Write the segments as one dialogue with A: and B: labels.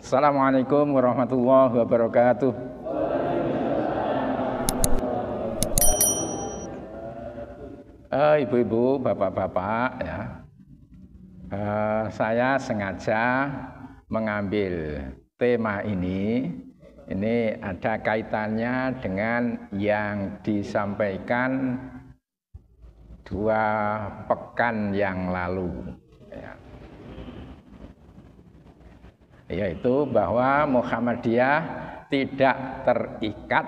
A: Assalamualaikum warahmatullahi wabarakatuh. Ibu-ibu, bapak-bapak, ya, saya sengaja mengambil tema ini. Ini ada kaitannya dengan yang disampaikan 2 pekan yang lalu, ya. Yaitu bahwa Muhammadiyah tidak terikat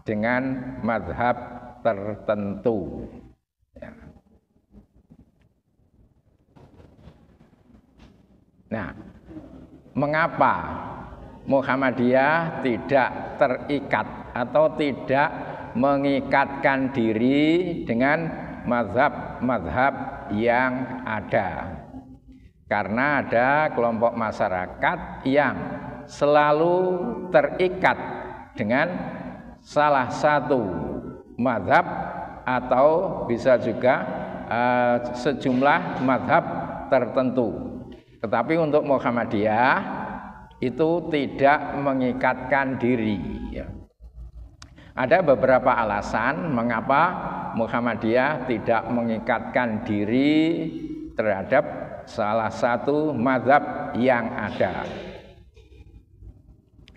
A: dengan mazhab tertentu. Ya. Nah, mengapa Muhammadiyah tidak terikat atau tidak mengikatkan diri dengan mazhab-mazhab yang ada? Karena ada kelompok masyarakat yang selalu terikat dengan salah satu mazhab atau bisa juga sejumlah mazhab tertentu. Tetapi untuk Muhammadiyah itu tidak mengikatkan diri, ya. Ada beberapa alasan mengapa Muhammadiyah tidak mengikatkan diri terhadap salah satu mazhab yang ada.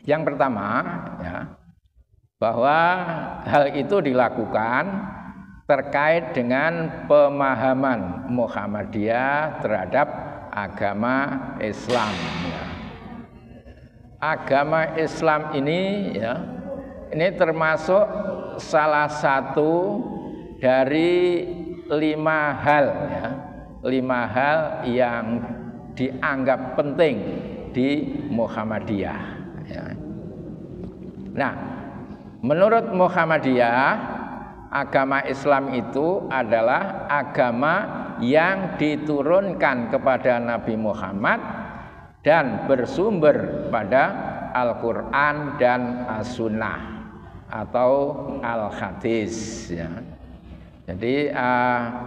A: Yang pertama, ya, bahwa hal itu dilakukan terkait dengan pemahaman Muhammadiyah terhadap agama Islam, ya. Agama Islam ini, ya, ini termasuk salah satu dari 5 hal, ya, 5 hal yang dianggap penting di Muhammadiyah, ya. Nah, menurut Muhammadiyah, agama Islam itu adalah agama yang diturunkan kepada Nabi Muhammad dan bersumber pada Al-Quran dan As-Sunnah atau Al-Hadis, ya. Jadi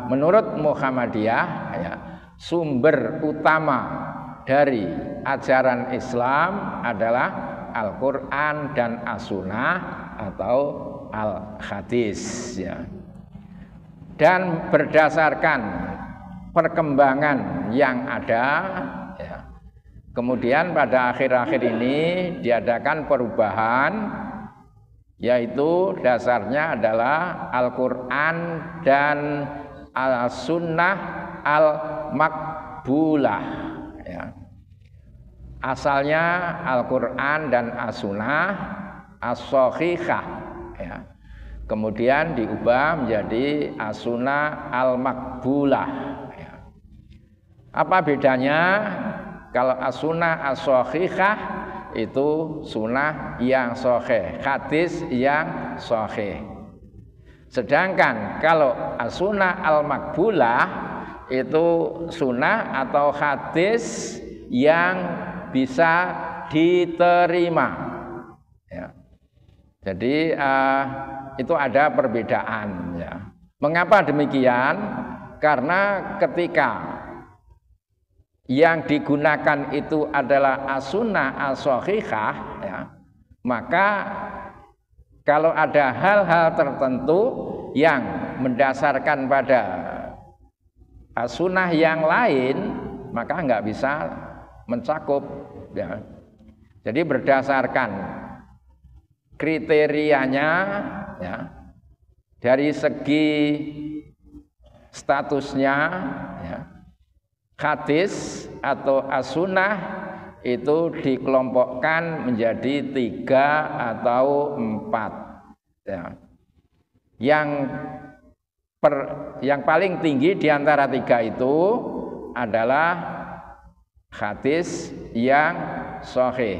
A: menurut Muhammadiyah, ya, sumber utama dari ajaran Islam adalah Al-Quran dan As-Sunnah atau Al-Hadis, ya. Dan berdasarkan perkembangan yang ada, ya, kemudian pada akhir-akhir ini diadakan perubahan, yaitu dasarnya adalah Al-Quran dan As-Sunnah Al-Makbulah, ya. Asalnya Al-Quran dan As-Sunnah As-Sohihah, ya. Kemudian diubah menjadi As-Sunnah Al-Makbulah, ya. Apa bedanya? Kalau As-Sunnah As-Sohihah itu sunnah yang sahih, hadis yang sahih. Sedangkan kalau As-Sunnah Al-Makbulah itu sunnah atau hadis yang bisa diterima, ya. Jadi itu ada perbedaan, ya. Mengapa demikian? Karena ketika yang digunakan itu adalah As-Sunnah As-Sohihah, ya, maka kalau ada hal-hal tertentu yang mendasarkan pada As-Sunnah yang lain, maka nggak bisa mencakup, ya. Jadi berdasarkan kriterianya, ya, dari segi statusnya, ya, hadis atau As-Sunnah itu dikelompokkan menjadi 3 atau 4, ya. Yang paling tinggi di antara 3 itu adalah hadis yang sahih.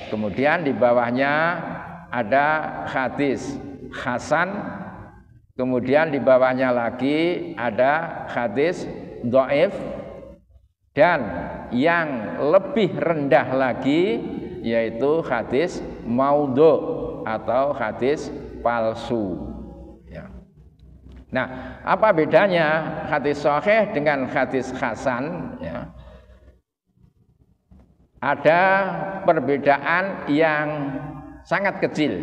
A: Kemudian di bawahnya ada hadis hasan. Kemudian di bawahnya lagi ada hadis dhaif, dan yang lebih rendah lagi yaitu hadis maudhu atau hadis palsu, ya. Nah, apa bedanya hadis sahih dengan hadis hasan, ya? ada perbedaan yang sangat kecil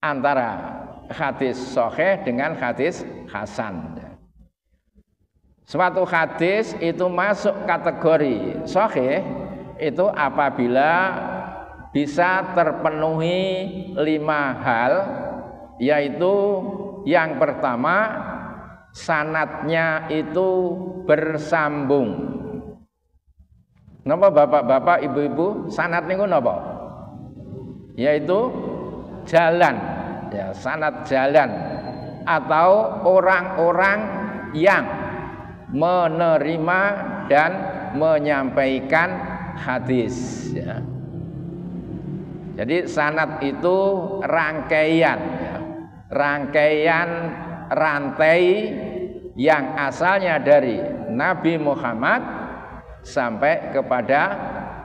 A: antara hadis sahih dengan hadis hasan. Suatu hadis itu masuk kategori sahih itu apabila bisa terpenuhi 5 hal, yaitu yang pertama sanadnya itu bersambung. Napa bapak-bapak, ibu-ibu, sanad niku napa? Yaitu jalan, ya, sanad jalan atau orang-orang yang menerima dan menyampaikan hadis, ya. Jadi sanad itu rangkaian, ya, rangkaian rantai yang asalnya dari Nabi Muhammad sampai kepada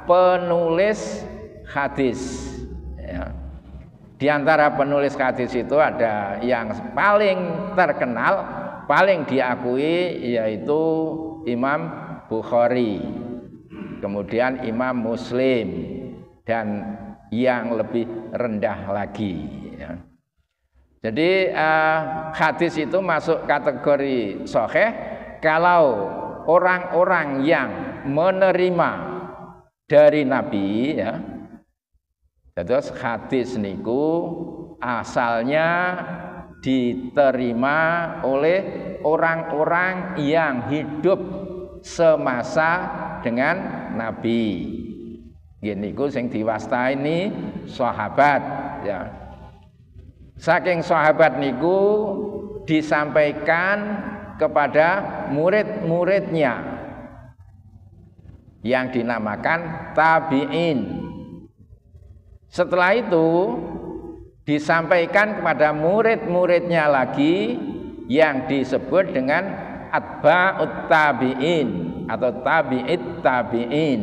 A: penulis hadis, ya. Di antara penulis hadis itu ada yang paling terkenal, paling diakui, yaitu Imam Bukhari, kemudian Imam Muslim, dan yang lebih rendah lagi, ya. Jadi hadis itu masuk kategori sahih kalau orang-orang yang menerima dari Nabi, ya. Terus hadis niku asalnya diterima oleh orang-orang yang hidup semasa dengan Nabi. Niku sing diwastani sahabat, ya. Saking sahabat niku disampaikan kepada murid-muridnya yang dinamakan tabi'in. Setelah itu disampaikan kepada murid-muridnya lagi yang disebut dengan atba'ut tabi'in atau tabi'it tabi'in.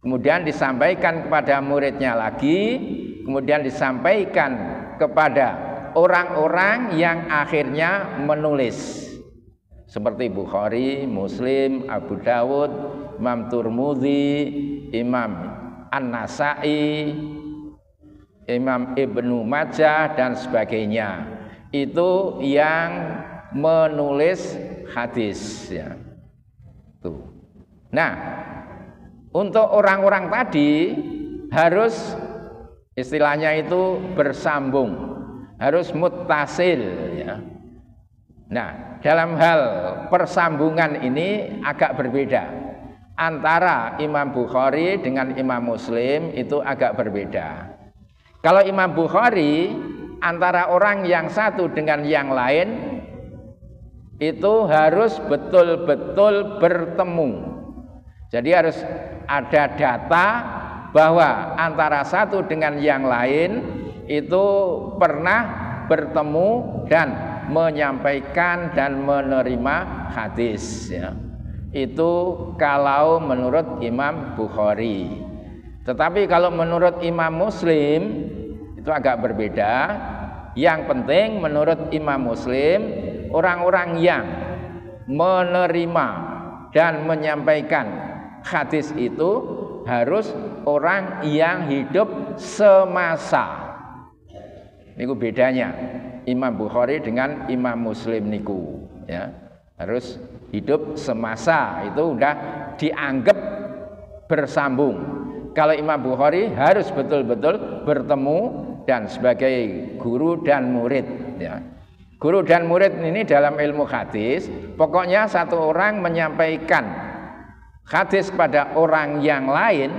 A: Kemudian disampaikan kepada muridnya lagi, kemudian disampaikan kepada orang-orang yang akhirnya menulis seperti Bukhari, Muslim, Abu Dawud, Imam Turmudi, Imam An-Nasai, Imam Ibnu Majah, dan sebagainya. Itu yang menulis hadis, ya. Tuh. Nah, untuk orang-orang tadi harus istilahnya itu bersambung, harus muttasil, ya. Nah, dalam hal persambungan ini agak berbeda antara Imam Bukhari dengan Imam Muslim, itu agak berbeda. Kalau Imam Bukhari antara orang yang satu dengan yang lain itu harus betul-betul bertemu. Jadi harus ada data bahwa antara satu dengan yang lain itu pernah bertemu dan menyampaikan dan menerima hadis, ya. Itu kalau menurut Imam Bukhari. Tetapi kalau menurut Imam Muslim itu agak berbeda. Yang penting menurut Imam Muslim, orang-orang yang menerima dan menyampaikan hadis itu harus orang yang hidup semasa. Niku bedanya Imam Bukhari dengan Imam Muslim niku, ya. Harus hidup semasa, itu udah dianggap bersambung. Kalau Imam Bukhari harus betul-betul bertemu dan sebagai guru dan murid, ya. Guru dan murid ini dalam ilmu hadis, pokoknya satu orang menyampaikan hadis kepada orang yang lain,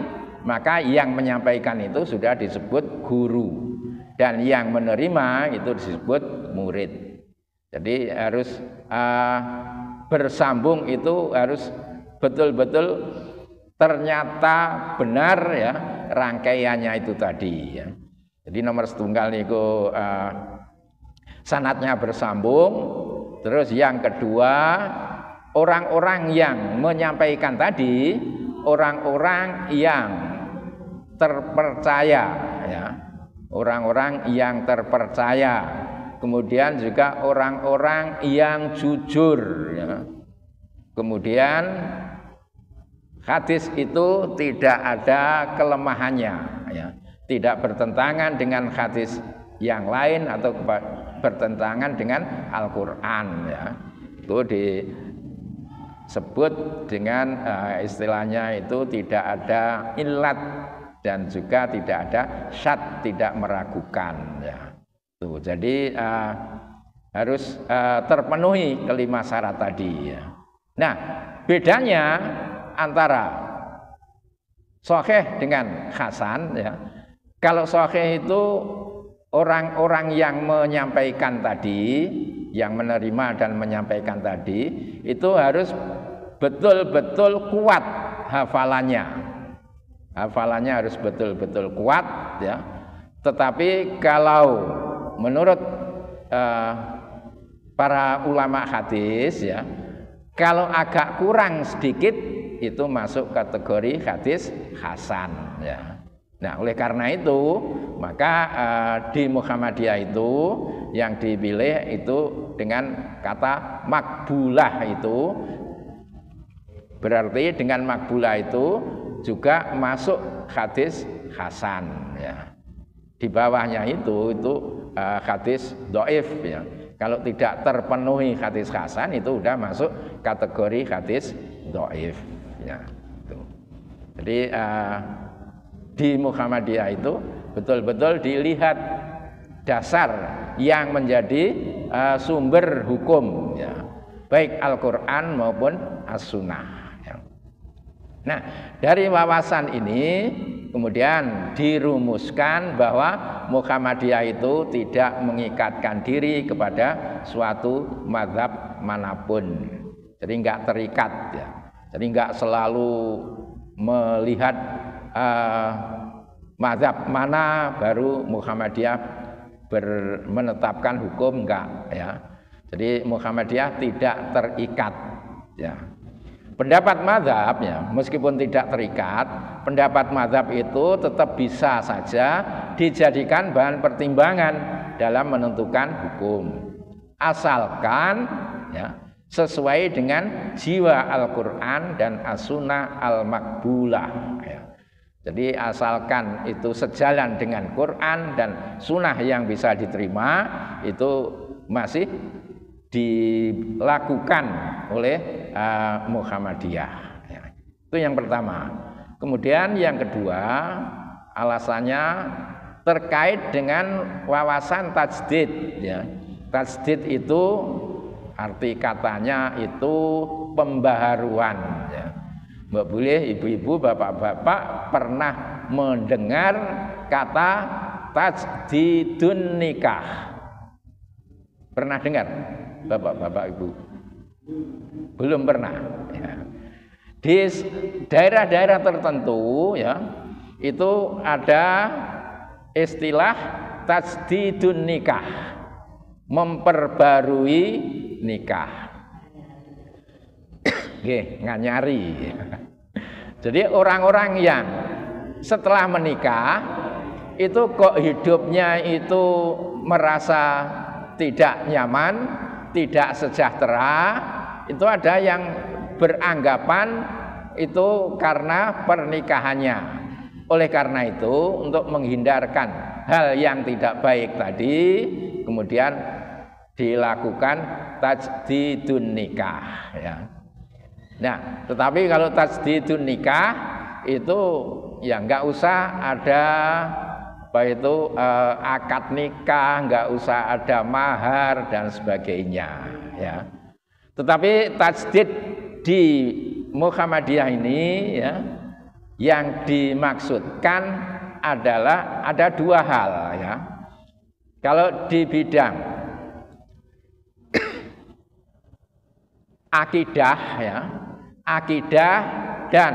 A: maka yang menyampaikan itu sudah disebut guru, dan yang menerima itu disebut murid. Jadi harus bersambung, itu harus betul-betul ternyata benar, ya, rangkaiannya itu tadi, ya. Jadi nomor setunggal niku sanadnya bersambung. Terus yang kedua, orang-orang yang menyampaikan tadi orang-orang yang terpercaya, ya. Orang-orang yang terpercaya. Kemudian juga orang-orang yang jujur, ya. Kemudian Hadis itu tidak ada kelemahannya, ya. Tidak bertentangan dengan hadis yang lain atau bertentangan dengan Al-Quran, ya. Itu disebut dengan istilahnya itu tidak ada illat dan juga tidak ada syad, tidak meragukan, ya. Tuh, jadi harus terpenuhi kelima syarat tadi, ya. Nah, bedanya antara sahih dengan hasan, ya. Kalau sahih itu orang-orang yang menyampaikan tadi, yang menerima dan menyampaikan tadi, itu harus betul-betul kuat hafalannya. Hafalannya harus betul-betul kuat, ya. Tetapi kalau menurut para ulama hadis, ya, kalau agak kurang sedikit itu masuk kategori hadis hasan, ya. Nah, oleh karena itu maka di Muhammadiyah itu yang dipilih itu dengan kata makbulah, itu berarti dengan makbulah itu juga masuk hadis hasan, ya. Di bawahnya itu hadis dhaif, ya. Kalau tidak terpenuhi hadis hasan itu udah masuk kategori hadis dhaif, ya. Jadi di Muhammadiyah itu betul-betul dilihat dasar yang menjadi sumber hukum, ya, baik Al-Quran maupun As-Sunnah, ya. Nah, dari wawasan ini kemudian dirumuskan bahwa Muhammadiyah itu tidak mengikatkan diri kepada suatu mazhab manapun, jadi enggak terikat, ya. Jadi enggak selalu melihat mazhab mana baru Muhammadiyah menetapkan hukum, enggak, ya. Jadi Muhammadiyah tidak terikat, ya. Pendapat mazhab, ya, meskipun tidak terikat, pendapat mazhab itu tetap bisa saja dijadikan bahan pertimbangan dalam menentukan hukum, asalkan, ya, sesuai dengan jiwa Al-Quran dan As-Sunnah Al-Makbulah, ya. Jadi asalkan itu sejalan dengan Quran dan Sunnah yang bisa diterima, itu masih dilakukan oleh Muhammadiyah, ya. Itu yang pertama. Kemudian yang kedua, alasannya terkait dengan wawasan tajdid, ya. Tajdid itu arti katanya itu pembaharuan, ya. Mbak boleh ibu-ibu, bapak-bapak pernah mendengar kata tajdidun nikah? Pernah dengar, bapak-bapak ibu? Belum pernah, ya. Di daerah-daerah tertentu, ya, itu ada istilah tajdidun nikah, memperbarui nikah. Nggih, nganyari. Jadi orang-orang yang setelah menikah itu kok hidupnya itu merasa tidak nyaman, tidak sejahtera, itu ada yang beranggapan itu karena pernikahannya. Oleh karena itu, untuk menghindarkan hal yang tidak baik tadi, kemudian dilakukan tajdidun nikah, ya. Nah, tetapi kalau tajdidun nikah itu ya nggak usah ada apa itu akad nikah, nggak usah ada mahar dan sebagainya, ya. Tetapi tajdid di Muhammadiyah ini, ya, yang dimaksudkan adalah ada dua hal, ya. Kalau di bidang akidah, ya, akidah dan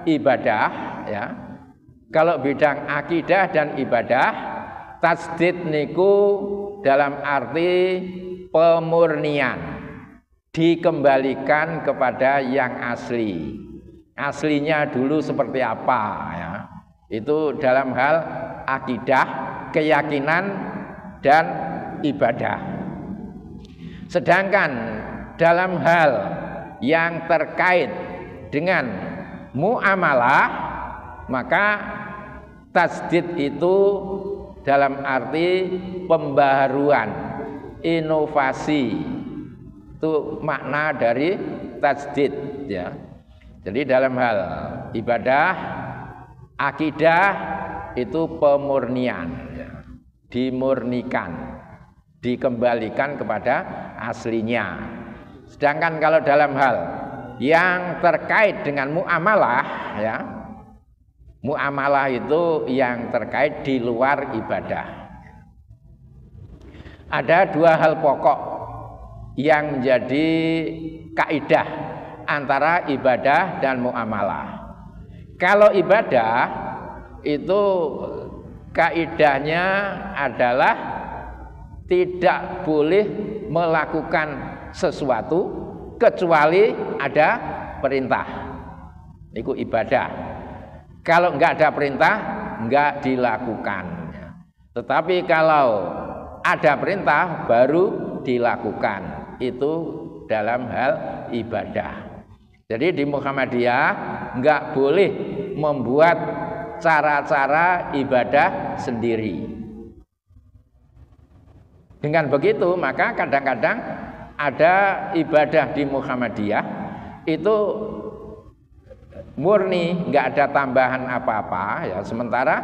A: ibadah, ya. Kalau bidang akidah dan ibadah, tajdid niku dalam arti pemurnian, dikembalikan kepada yang asli. Aslinya dulu seperti apa, ya. Itu dalam hal akidah, keyakinan dan ibadah. Sedangkan dalam hal yang terkait dengan muamalah, maka tasdid itu dalam arti pembaharuan, inovasi. Itu makna dari tasdid ya. Jadi dalam hal ibadah, akidah itu pemurnian ya. Dimurnikan, dikembalikan kepada aslinya. Sedangkan kalau dalam hal yang terkait dengan muamalah ya, muamalah itu yang terkait di luar ibadah. Ada dua hal pokok yang menjadi kaidah antara ibadah dan muamalah. Kalau ibadah itu kaidahnya adalah tidak boleh melakukan sesuatu kecuali ada perintah. Itu ibadah. Kalau enggak ada perintah, enggak dilakukan. Tetapi kalau ada perintah, baru dilakukan. Itu dalam hal ibadah. Jadi di Muhammadiyah enggak boleh membuat cara-cara ibadah sendiri. Dengan begitu, maka kadang-kadang ada ibadah di Muhammadiyah itu murni, nggak ada tambahan apa-apa ya. Sementara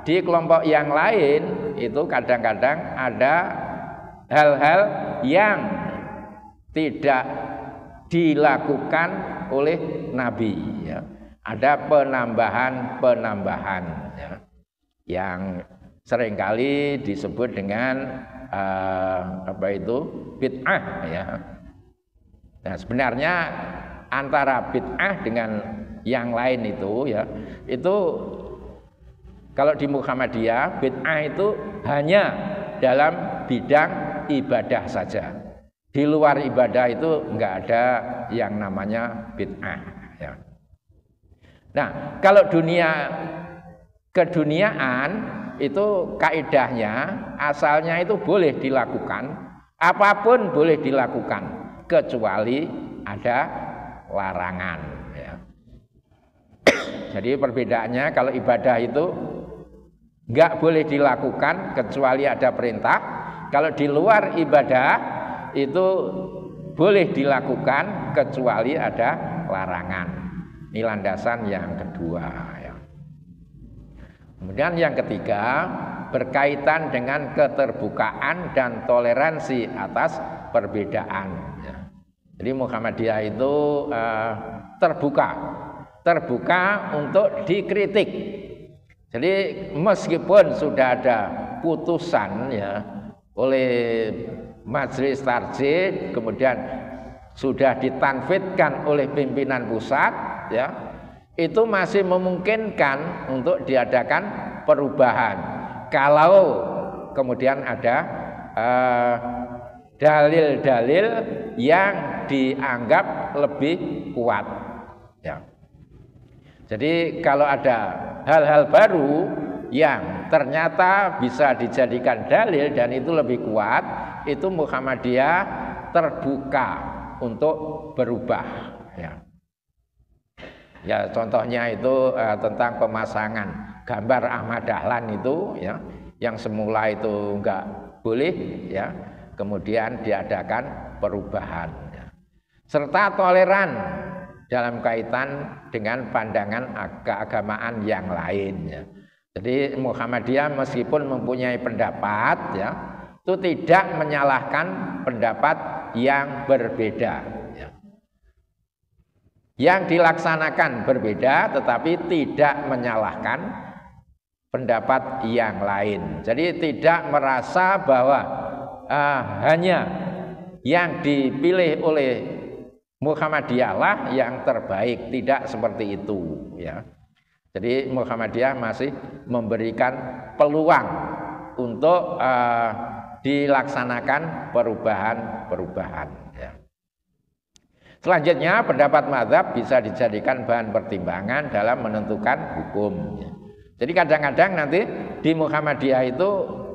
A: di kelompok yang lain itu kadang-kadang ada hal-hal yang tidak dilakukan oleh Nabi ya. Ada penambahan-penambahan ya, yang seringkali disebut dengan bid'ah ya. Nah, sebenarnya antara bid'ah dengan yang lain itu ya, itu kalau di Muhammadiyah bid'ah itu hanya dalam bidang ibadah saja. Di luar ibadah itu enggak ada yang namanya bid'ah ya. Nah, kalau dunia keduniaan itu kaidahnya asalnya itu boleh dilakukan, apapun boleh dilakukan kecuali ada larangan ya. Jadi perbedaannya kalau ibadah itu enggak boleh dilakukan kecuali ada perintah, kalau di luar ibadah itu boleh dilakukan kecuali ada larangan. Ini landasan yang kedua ya. Kemudian yang ketiga berkaitan dengan keterbukaan dan toleransi atas perbedaan ya. Jadi Muhammadiyah itu terbuka untuk dikritik. Jadi meskipun sudah ada putusan ya oleh Majelis Tarjih, kemudian sudah ditanfidkan oleh pimpinan pusat ya, itu masih memungkinkan untuk diadakan perubahan kalau kemudian ada dalil-dalil yang dianggap lebih kuat ya. Jadi kalau ada hal-hal baru yang ternyata bisa dijadikan dalil dan itu lebih kuat, itu Muhammadiyah terbuka untuk berubah ya. Ya contohnya itu tentang pemasangan gambar Ahmad Dahlan itu ya, yang semula itu enggak boleh ya, kemudian diadakan perubahan ya. Serta toleran dalam kaitan dengan pandangan keagamaan yang lain ya. Jadi Muhammadiyah meskipun mempunyai pendapat ya, itu tidak menyalahkan pendapat yang berbeda. Yang dilaksanakan berbeda tetapi tidak menyalahkan pendapat yang lain. Jadi tidak merasa bahwa hanya yang dipilih oleh Muhammadiyah lah yang terbaik, tidak seperti itu ya. Jadi Muhammadiyah masih memberikan peluang untuk dilaksanakan perubahan-perubahan ya. Selanjutnya pendapat mazhab bisa dijadikan bahan pertimbangan dalam menentukan hukum. Jadi kadang-kadang nanti di Muhammadiyah itu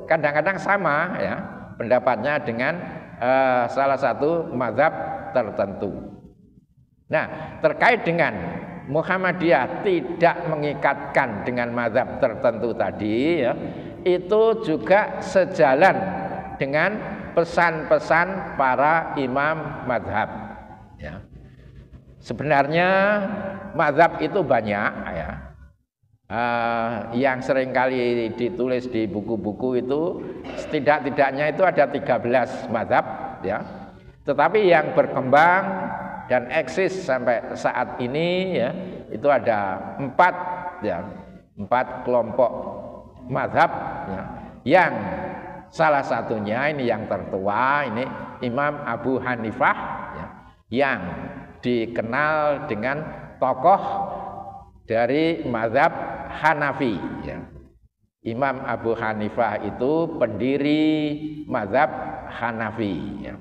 A: kadang-kadang sama ya pendapatnya dengan salah satu mazhab tertentu. Nah terkait dengan Muhammadiyah tidak mengikatkan dengan mazhab tertentu tadi ya, itu juga sejalan dengan pesan-pesan para imam mazhab ya. Sebenarnya mazhab itu banyak ya. Yang seringkali ditulis di buku-buku itu setidak-tidaknya itu ada 13 mazhab ya. Tetapi yang berkembang dan eksis sampai saat ini ya, itu ada 4 ya, 4 kelompok mazhab ya, yang salah satunya ini yang tertua, ini Imam Abu Hanifah ya, yang dikenal dengan tokoh dari mazhab Hanafi ya. Imam Abu Hanifah itu pendiri mazhab Hanafi ya.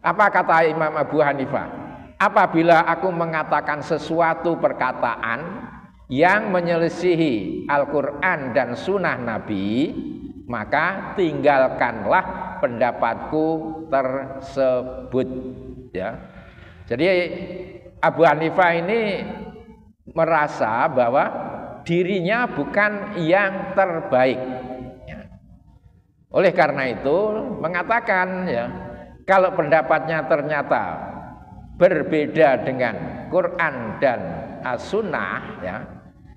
A: Apa kata Imam Abu Hanifah? Apabila aku mengatakan sesuatu perkataan yang menyelisihi Al-Quran dan Sunnah Nabi, maka tinggalkanlah pendapatku tersebut ya. Jadi Abu Hanifah ini merasa bahwa dirinya bukan yang terbaik ya. Oleh karena itu mengatakan ya, kalau pendapatnya ternyata berbeda dengan Quran dan As-Sunnah ya,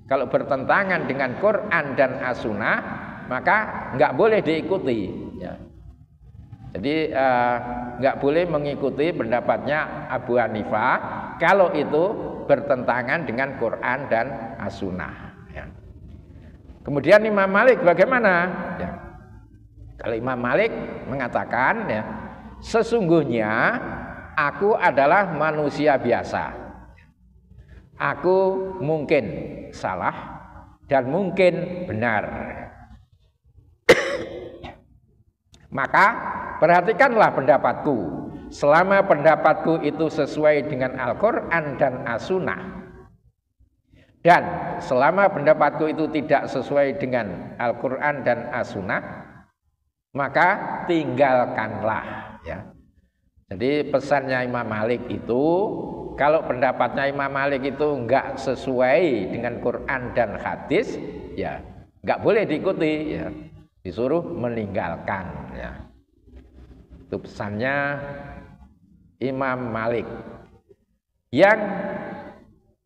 A: kalau bertentangan dengan Quran dan As-Sunnah, maka nggak boleh diikuti ya. Jadi nggak boleh mengikuti pendapatnya Abu Hanifah kalau itu bertentangan dengan Quran dan As-Sunnah ya. Kemudian Imam Malik bagaimana ya? Kalau Imam Malik mengatakan ya, sesungguhnya aku adalah manusia biasa. Aku mungkin salah dan mungkin benar. Maka perhatikanlah pendapatku. Selama pendapatku itu sesuai dengan Al-Quran dan As-Sunnah, dan selama pendapatku itu tidak sesuai dengan Al-Quran dan As-Sunnah, maka tinggalkanlah ya. Jadi pesannya Imam Malik itu, kalau pendapatnya Imam Malik itu enggak sesuai dengan Quran dan hadis, ya enggak boleh diikuti ya, disuruh meninggalkan ya. Itu pesannya Imam Malik. Yang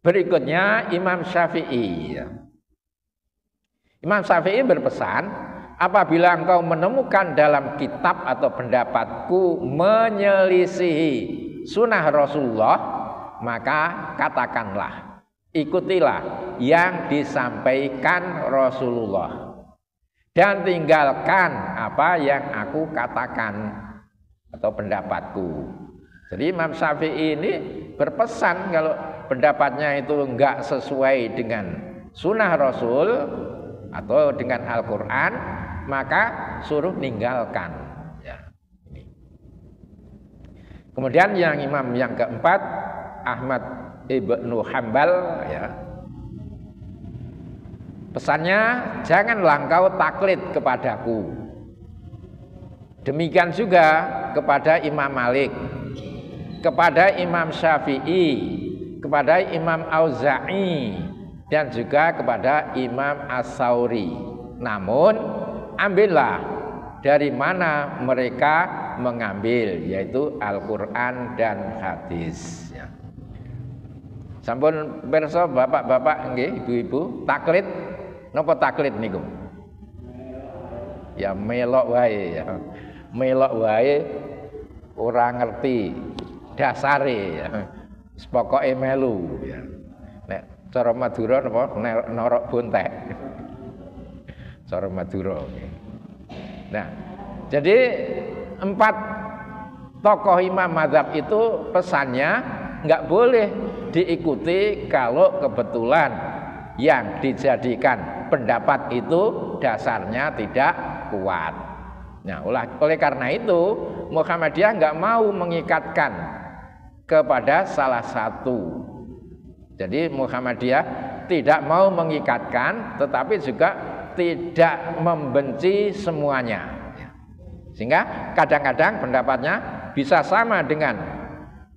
A: berikutnya Imam Syafi'i ya. Imam Syafi'i berpesan, apabila engkau menemukan dalam kitab atau pendapatku menyelisihi sunnah Rasulullah, maka katakanlah, ikutilah yang disampaikan Rasulullah dan tinggalkan apa yang aku katakan atau pendapatku. Jadi Imam Syafi'i ini berpesan kalau pendapatnya itu enggak sesuai dengan sunnah Rasul atau dengan Al-Quran, maka suruh ninggalkan ya. Kemudian yang imam yang keempat Ahmad Ibnu Hanbal ya. Pesannya, janganlah engkau taklid kepadaku. Demikian juga kepada Imam Malik, kepada Imam Syafi'i, kepada Imam Auza'i, dan juga kepada Imam As-Sauri. Namun ambillah dari mana mereka mengambil, yaitu Al-Quran dan hadis ya. Sampun pirsa bapak-bapak nggih, ibu-ibu, taklid napa taklid niku? Ya melok wae ya. Melok wae ora ngerti dasare ya. Pokoke melu ya. Nek cara Madura napa norok bontek. Cara Madura. Nah, jadi 4 tokoh imam mazhab itu pesannya enggak boleh diikuti kalau kebetulan yang dijadikan pendapat itu dasarnya tidak kuat. Nah, oleh karena itu Muhammadiyah enggak mau mengikatkan kepada salah satu. Jadi Muhammadiyah tidak mau mengikatkan, tetapi juga tidak membenci semuanya. Sehingga kadang-kadang pendapatnya bisa sama dengan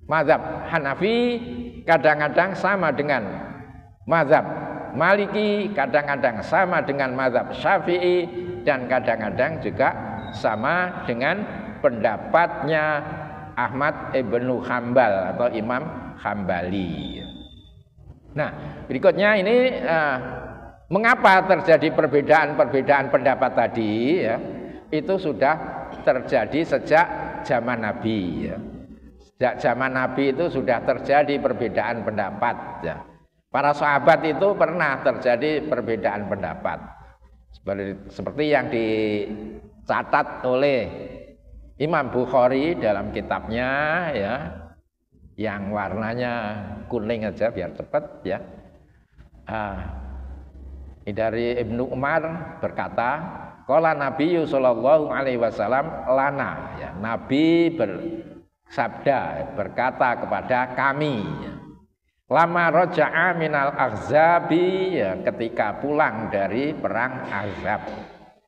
A: mazhab Hanafi, kadang-kadang sama dengan mazhab Maliki, kadang-kadang sama dengan mazhab Syafi'i, dan kadang-kadang juga sama dengan pendapatnya Ahmad ibnu Hambal atau Imam Hambali. Nah, berikutnya ini mengapa terjadi perbedaan-perbedaan pendapat tadi ya, itu sudah terjadi sejak zaman Nabi ya. Sejak zaman Nabi itu sudah terjadi perbedaan pendapat ya. Para sahabat itu pernah terjadi perbedaan pendapat. Seperti yang dicatat oleh Imam Bukhari dalam kitabnya ya, yang warnanya kuning aja biar cepat ya. Dari Ibnu Umar berkata, qala Nabiyyu sallallahu alaihi wasallam lana ya, Nabi bersabda, berkata kepada kami ya. Lama roja'a minal ahzabi ya, ketika pulang dari perang Ahzab.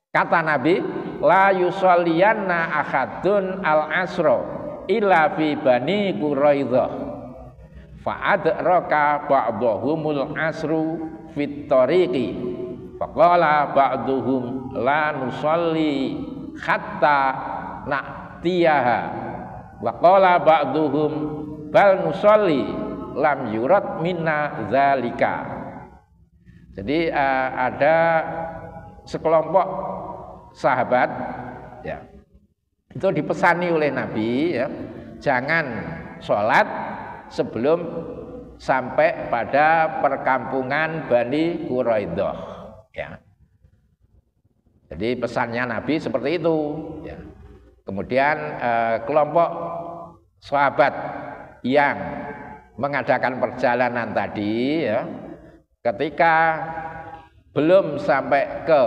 A: Kata Nabi, la yusolliyanna ahadun al-asro illa fi bani Quraidah fa'adraka ba'dahumul asru fit tariqi faqala ba'duhum la nusolli hatta na'tiyaha wa qala ba'duhum bal nusolli lam yurat minna zalika. Jadi ada sekelompok sahabat ya, itu dipesani oleh Nabi ya, jangan sholat sebelum sampai pada perkampungan Bani Quraidah ya. Jadi pesannya Nabi seperti itu ya. Kemudian kelompok sahabat yang mengadakan perjalanan tadi ya, ketika belum sampai ke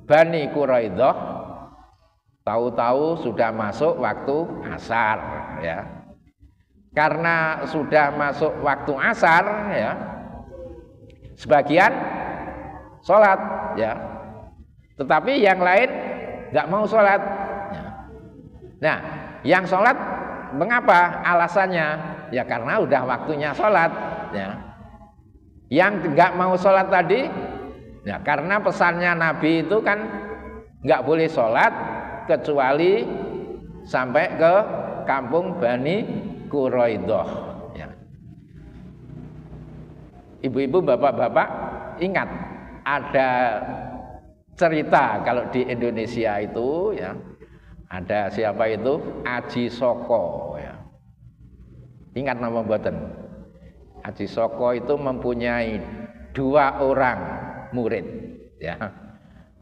A: Bani Quraidah, tahu-tahu sudah masuk waktu asar ya. Karena sudah masuk waktu asar ya, sebagian sholat ya, tetapi yang lain nggak mau sholat ya. Nah, yang sholat mengapa? Alasannya ya karena udah waktunya sholat ya. Yang nggak mau sholat tadi ya karena pesannya Nabi itu kan nggak boleh sholat kecuali sampai ke kampung Bani Quraidah ya. Ibu-ibu, bapak-bapak, ingat ada cerita kalau di Indonesia itu ya, ada siapa itu? Aji Soko ya. Ingat nama mboten? Aji Soko itu mempunyai 2 orang murid ya.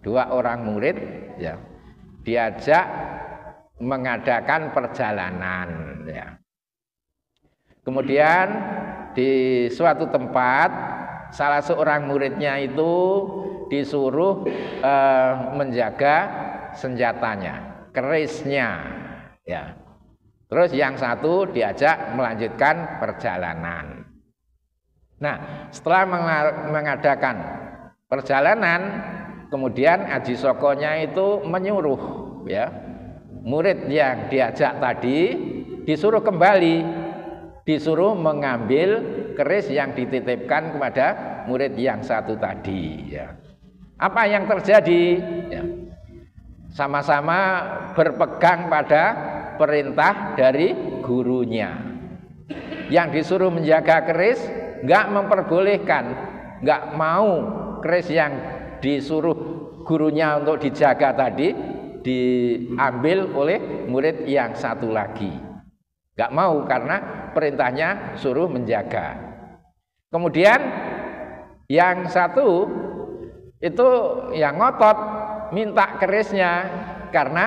A: 2 orang murid ya, diajak mengadakan perjalanan ya. Kemudian di suatu tempat salah seorang muridnya itu disuruh menjaga senjatanya, kerisnya ya. Terus yang satu diajak melanjutkan perjalanan. Nah, setelah mengadakan perjalanan, kemudian Aji Sokonya itu menyuruh ya, murid yang diajak tadi disuruh kembali, disuruh mengambil keris yang dititipkan kepada murid yang satu tadi ya. Apa yang terjadi ya? Sama-sama berpegang pada perintah dari gurunya. Yang disuruh menjaga keris nggak memperbolehkan, nggak mau keris yang disuruh gurunya untuk dijaga tadi diambil oleh murid yang satu lagi. Nggak mau karena perintahnya suruh menjaga. Kemudian yang satu itu yang ngotot minta kerisnya karena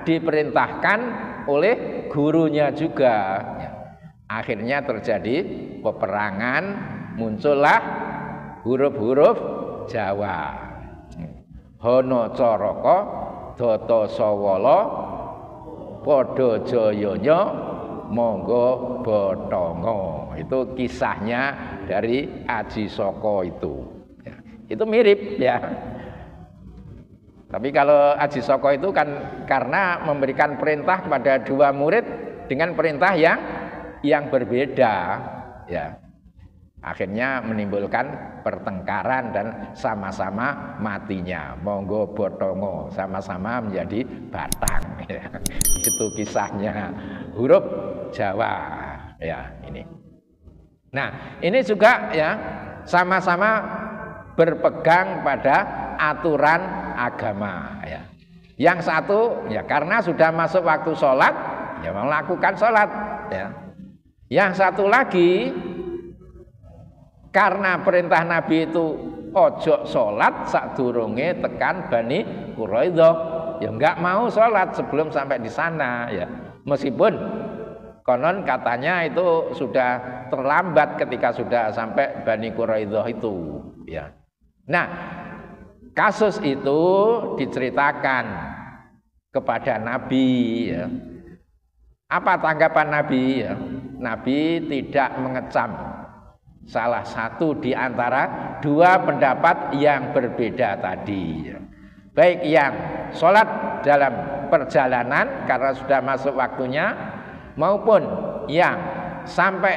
A: diperintahkan oleh gurunya juga. Akhirnya terjadi peperangan, muncullah huruf-huruf Jawa. Hono Coroko, Doto Sawala, Podo Joyonya, Monggo Botongo. Itu kisahnya dari Aji Soko itu. Ya, itu mirip ya. Tapi kalau Aji Soko itu kan karena memberikan perintah kepada 2 murid dengan perintah yang berbeda ya. Akhirnya menimbulkan pertengkaran dan sama-sama matinya. Monggo botongo, sama-sama menjadi batang. Itu kisahnya huruf Jawa. Ya, ini. Nah, ini juga ya sama-sama berpegang pada aturan agama. Ya. Yang satu ya karena sudah masuk waktu sholat, ya melakukan sholat. Ya. Yang satu lagi karena perintah Nabi itu ojo sholat sadurunge tekan Bani Quraidah, ya enggak mau sholat sebelum sampai di sana ya. Meskipun konon katanya itu sudah terlambat ketika sudah sampai Bani Quraidah itu ya. Nah, kasus itu diceritakan kepada Nabi ya. Apa tanggapan Nabi ya? Nabi tidak mengecam salah satu di antara dua pendapat yang berbeda tadi. Baik yang sholat dalam perjalanan karena sudah masuk waktunya, maupun yang sampai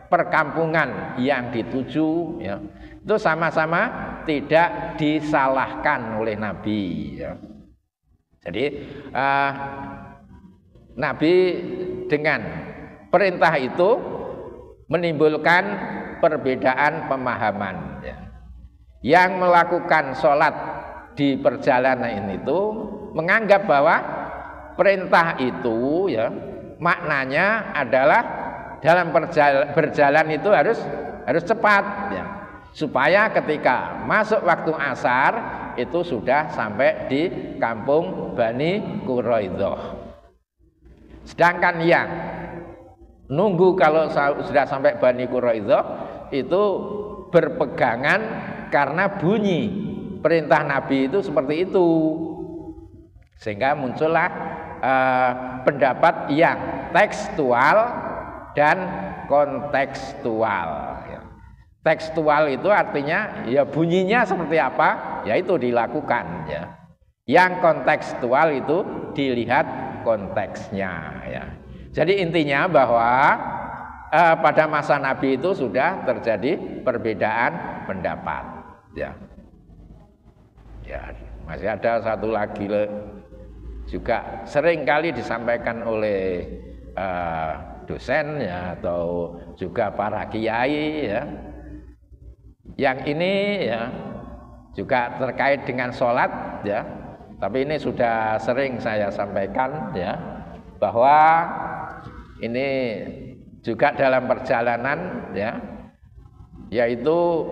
A: perkampungan yang dituju, ya, itu sama-sama tidak disalahkan oleh Nabi. Ya. Jadi Nabi dengan perintah itu menimbulkan perbedaan pemahaman ya. Yang melakukan sholat di perjalanan itu menganggap bahwa perintah itu ya maknanya adalah dalam berjalan itu harus cepat ya, supaya ketika masuk waktu asar itu sudah sampai di kampung Bani Quraidah. Sedangkan yang nunggu kalau sudah sampai Bani Quraidah itu berpegangan karena bunyi perintah Nabi itu seperti itu, sehingga muncullah pendapat yang tekstual dan kontekstual. Tekstual itu artinya ya bunyinya seperti apa, ya itu dilakukan ya. Yang kontekstual itu dilihat konteksnya ya. Jadi intinya bahwa pada masa Nabi itu sudah terjadi perbedaan pendapat ya. Ya, masih ada satu lagi juga sering kali disampaikan oleh dosen ya atau juga para kiai ya. Yang ini ya juga terkait dengan sholat ya. Tapi ini sudah sering saya sampaikan ya, bahwa ini juga dalam perjalanan ya, yaitu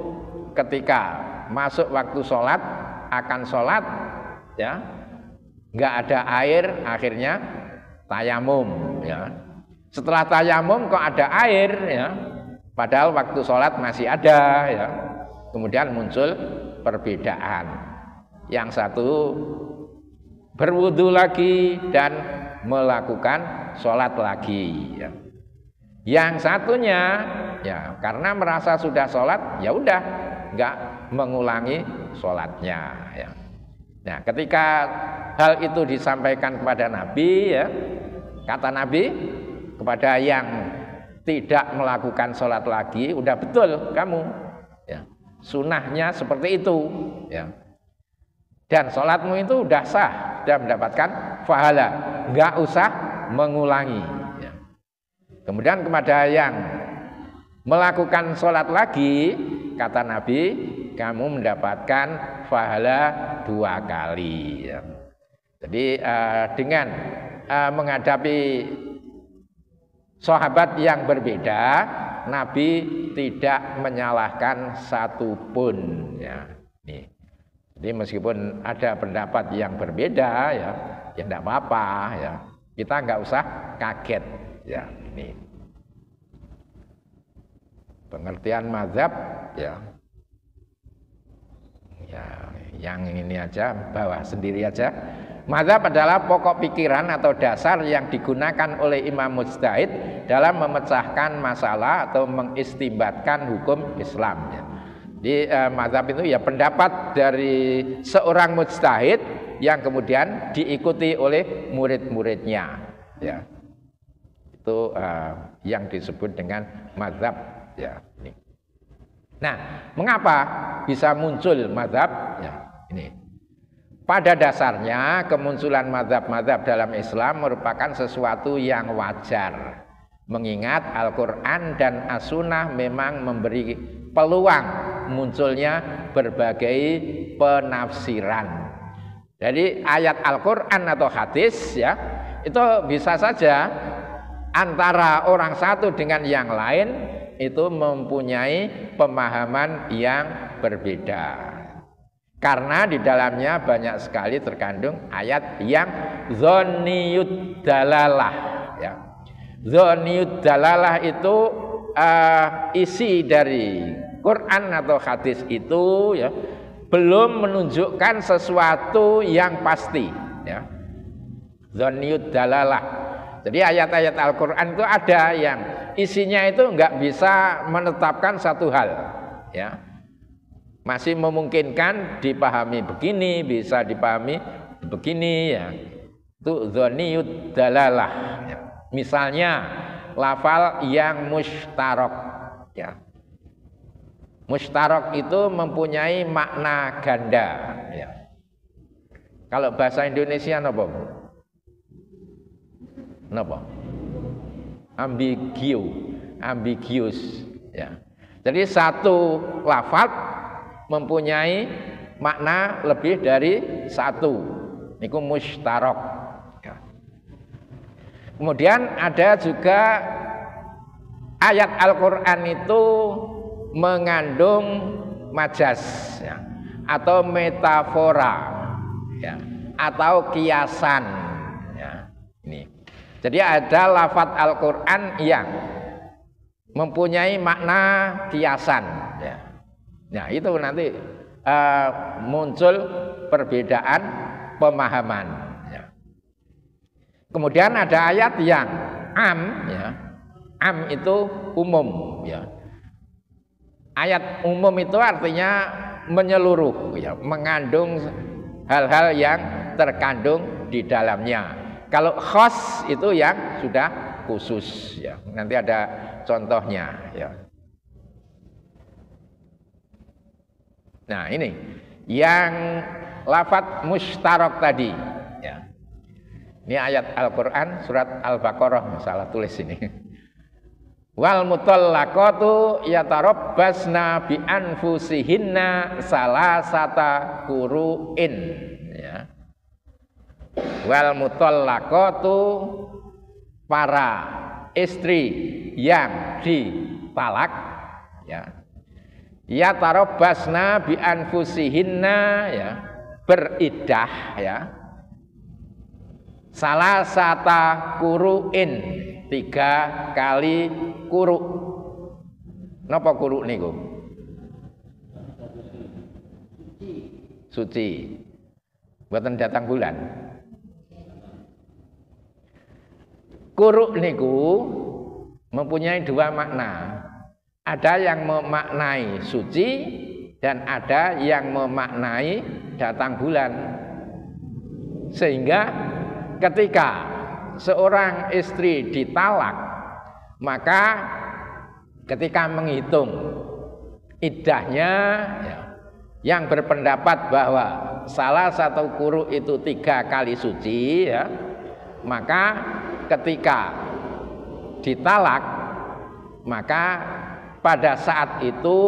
A: ketika masuk waktu sholat, akan sholat ya, nggak ada air, akhirnya tayamum ya. Setelah tayamum kok ada air ya, padahal waktu sholat masih ada ya. Kemudian muncul perbedaan, yang satu berwudu lagi dan melakukan sholat lagi ya. Yang satunya ya karena merasa sudah sholat, ya udah nggak mengulangi sholatnya ya. Nah, ketika hal itu disampaikan kepada Nabi ya, kata Nabi kepada yang tidak melakukan sholat lagi, udah betul kamu ya, sunahnya seperti itu ya, dan sholatmu itu udah sah, sudah mendapatkan pahala, nggak usah mengulangi. Kemudian kepada yang melakukan sholat lagi, kata Nabi, kamu mendapatkan pahala 2 kali. Jadi dengan menghadapi sahabat yang berbeda, Nabi tidak menyalahkan satupun. Ya. Nih. Jadi meskipun ada pendapat yang berbeda, ya tidak apa-apa. Ya. Kita nggak usah kaget. Ya. Ini pengertian mazhab ya, yang ini aja, bawa sendiri aja. Mazhab adalah pokok pikiran atau dasar yang digunakan oleh imam mujtahid dalam memecahkan masalah atau mengistimbatkan hukum Islam ya. Di mazhab itu ya pendapat dari seorang mujtahid yang kemudian diikuti oleh murid-muridnya ya. Itu yang disebut dengan mazhab ya. Nah, mengapa bisa muncul mazhab? Ya, ini. Pada dasarnya kemunculan mazhab-mazhab dalam Islam merupakan sesuatu yang wajar. Mengingat Al-Quran dan As-Sunnah memang memberi peluang munculnya berbagai penafsiran. Jadi ayat Al-Quran atau hadis ya itu bisa saja antara orang satu dengan yang lain itu mempunyai pemahaman yang berbeda. Karena di dalamnya banyak sekali terkandung ayat yang dzanniyud dalalah ya. Dzanniyud dalalah itu isi dari Quran atau hadis itu ya belum menunjukkan sesuatu yang pasti ya. Dzanniyud dalalah. Jadi ayat-ayat Al-Quran itu ada yang isinya itu enggak bisa menetapkan satu hal ya. Masih memungkinkan dipahami begini, bisa dipahami begini ya. Itu dzanniyud dalalah ya. Misalnya lafal yang musytarak ya. Musytarak itu mempunyai makna ganda ya. Kalau bahasa Indonesia apa? Napa? Ambiguous ya. Jadi satu lafaz mempunyai makna lebih dari satu. Niku musytarak ya. Kemudian ada juga ayat Al-Qur'an itu mengandung majas ya, atau metafora ya, atau kiasan ya. Ini. Jadi ada lafaz Al-Qur'an yang mempunyai makna kiasan ya. Nah, itu nanti muncul perbedaan pemahaman ya. Kemudian ada ayat yang am ya. Am itu umum ya. Ayat umum itu artinya menyeluruh ya, mengandung hal-hal yang terkandung di dalamnya. Kalau khas itu yang sudah khusus ya. Nanti ada contohnya ya. Nah, ini yang lafaz musytarak tadi ya. Ini ayat Al-Qur'an surat Al-Baqarah, salah tulis ini. Wal mutallaqatu yatarabbasna bi anfusihinna salasata quru'in ya. Wal mutallaqatu, para istri yang ditalak ya, yatarabbasna bi anfusihinna ya, beriddah ya, salasata quru'in, 3 kali kuru. Napa kuru niku? Suci. Mboten datang bulan. Kuru niku mempunyai 2 makna. Ada yang memaknai suci dan ada yang memaknai datang bulan. Sehingga ketika seorang istri ditalak, maka ketika menghitung iddahnya ya, yang berpendapat bahwa salah satu kuru itu 3 kali suci ya, maka ketika ditalak, maka pada saat itu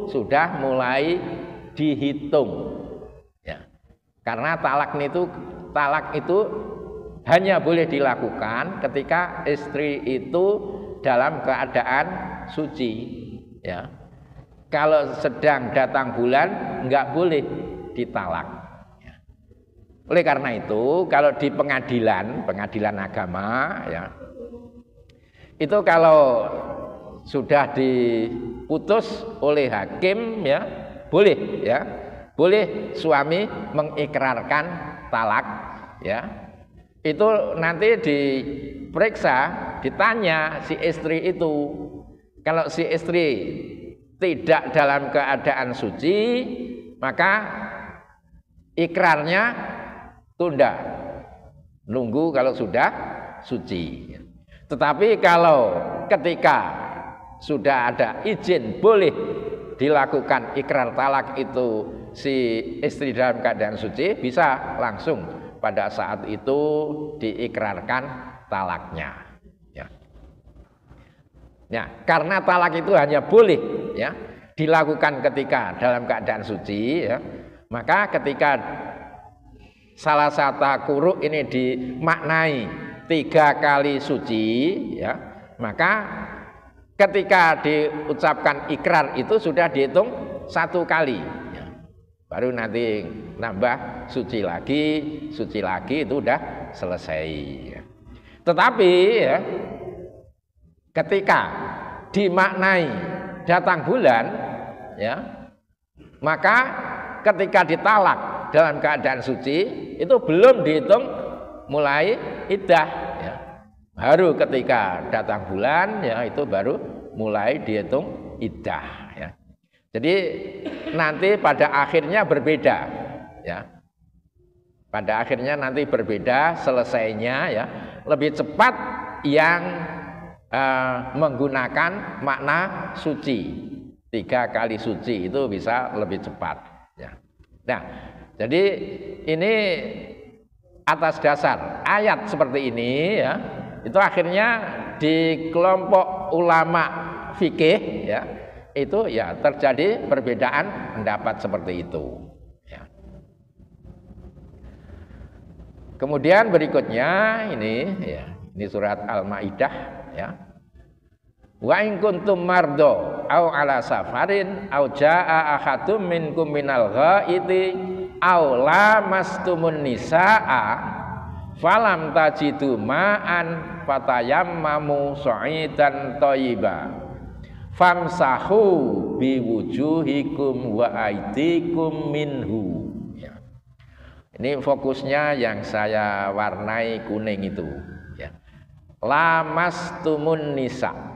A: sudah mulai dihitung ya. Karena talak itu hanya boleh dilakukan ketika istri itu dalam keadaan suci ya. Kalau sedang datang bulan enggak boleh ditalak ya. Oleh karena itu kalau di pengadilan agama ya, itu kalau sudah diputus oleh hakim ya, boleh suami mengikrarkan talak ya. Itu nanti diperiksa, ditanya si istri itu. Kalau si istri tidak dalam keadaan suci, maka ikrarnya tunda, nunggu kalau sudah suci. Tetapi kalau ketika sudah ada izin boleh dilakukan ikrar talak itu si istri dalam keadaan suci, bisa langsung pada saat itu diikrarkan talaknya. Ya. Ya, karena talak itu hanya boleh ya dilakukan ketika dalam keadaan suci, ya, maka ketika salah satu kuruk ini dimaknai 3 kali suci, ya, maka ketika diucapkan ikrar itu sudah dihitung 1 kali, ya. Baru nanti nambah suci lagi itu udah selesai, ya. Tetapi ya, ketika dimaknai datang bulan, ya, maka ketika ditalak dalam keadaan suci itu belum dihitung mulai iddah, ya. Baru ketika datang bulan, ya, itu baru mulai dihitung iddah, ya. Jadi nanti pada akhirnya berbeda, ya. Pada akhirnya nanti berbeda selesainya, ya. Lebih cepat yang menggunakan makna suci, 3 kali suci itu bisa lebih cepat, ya. Nah, jadi ini atas dasar ayat seperti ini, ya, itu akhirnya di kelompok ulama fikih, ya, itu ya terjadi perbedaan pendapat seperti itu, ya. Kemudian berikutnya ini surat Al-Maidah, ya. Wa in kuntum mardo au ala safarin au jaa ahadum minkum minal ghaiti au lamastumun nisaa falam tajidu ma'an fatayammamu sa'idan thayyiba famsahu biwujuhikum wa aidikum minhu, ya. Ini fokusnya yang saya warnai kuning itu, ya. Lamastumun nisa.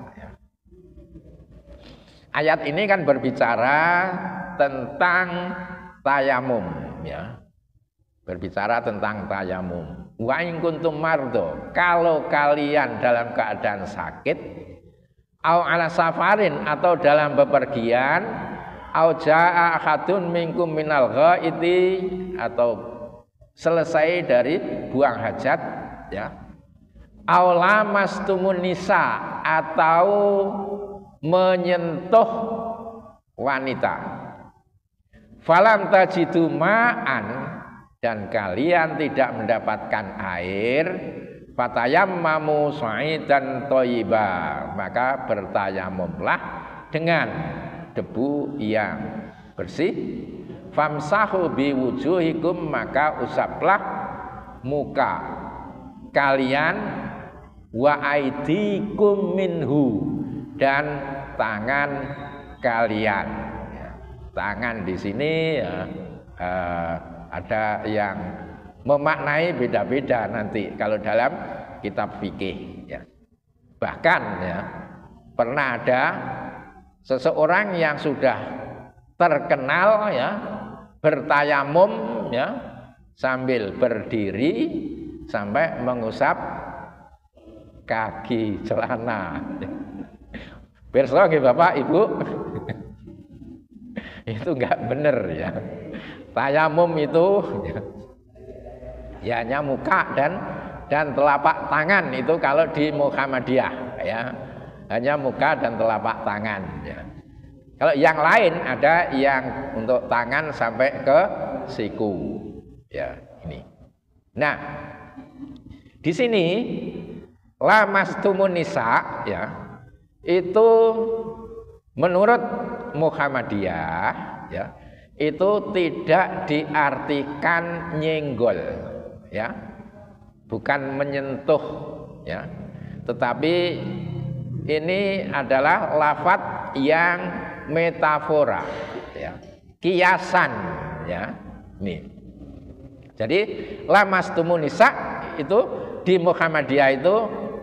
A: Ayat ini kan berbicara tentang tayamum, ya. Berbicara tentang tayamum. Wa in kuntum mardo, kalau kalian dalam keadaan sakit, au ala safarin, atau dalam bepergian, au jaa ahadun minkum minal ghaiti, atau selesai dari buang hajat, ya. Au lamastumun nisa, atau menyentuh wanita. Falam tajidu ma'an, dan kalian tidak mendapatkan air, fatayammamu sa'idan thayyiba, maka bertayamumlah dengan debu yang bersih. Famsahu biwujuhikum, maka usaplah muka kalian, wa aidikum minhu, dan tangan kalian, ya. Tangan di sini, ya, ada yang memaknai beda-beda nanti kalau dalam kitab fikih, ya. Bahkan, ya, pernah ada seseorang yang sudah terkenal, ya, bertayamum, ya, sambil berdiri sampai mengusap kaki celana. Pirsa nggih Bapak Ibu, itu enggak benar, ya. Tayamum itu ya hanya muka dan telapak tangan, itu kalau di Muhammadiyah, ya, hanya muka dan telapak tangan, ya. Kalau yang lain ada yang untuk tangan sampai ke siku, ya, ini. Nah, di sini lamastumun nisa, ya, itu menurut Muhammadiyah, ya, itu tidak diartikan nyenggol, ya, bukan menyentuh, ya, tetapi ini adalah lafadz yang metafora, ya, kiasan, ya. Nih, jadi lamastumun nisa itu di Muhammadiyah itu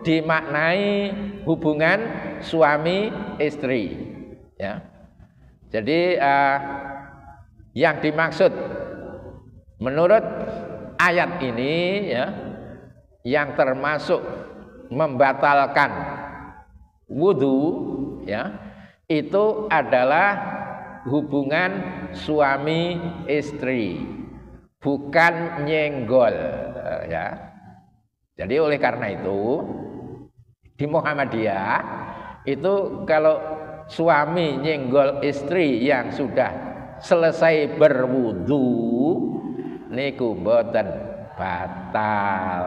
A: dimaknai hubungan suami istri, ya. Jadi yang dimaksud menurut ayat ini, ya, yang termasuk membatalkan wudu, ya, itu adalah hubungan suami istri, bukan nyenggol, ya. Jadi oleh karena itu di Muhammadiyah itu kalau suami nyenggol istri yang sudah selesai berwudu niku mboten batal.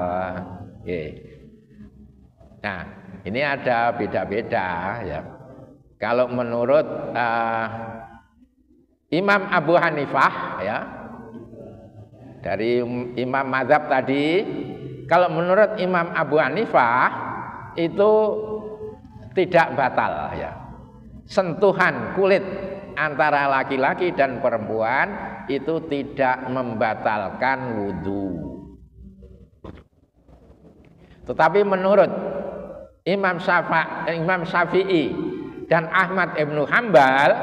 A: Nah, ini ada beda-beda ya. Kalau menurut Imam Abu Hanifah ya, dari Imam Mazhab tadi, kalau menurut Imam Abu Hanifah itu tidak batal ya. Sentuhan kulit antara laki-laki dan perempuan itu tidak membatalkan wudhu. Tetapi menurut Imam Syafi'i dan Ahmad ibnu Hambal,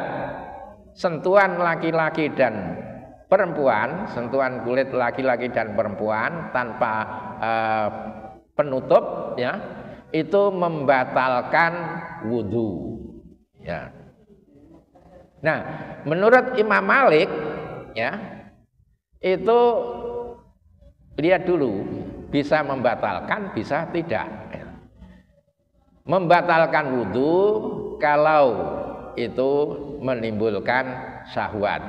A: sentuhan laki-laki dan perempuan, sentuhan kulit laki-laki dan perempuan tanpa penutup ya, itu membatalkan wudhu ya. Nah, menurut Imam Malik ya, itu lihat dulu, bisa membatalkan, bisa tidak ya. Membatalkan wudhu kalau itu menimbulkan syahwat.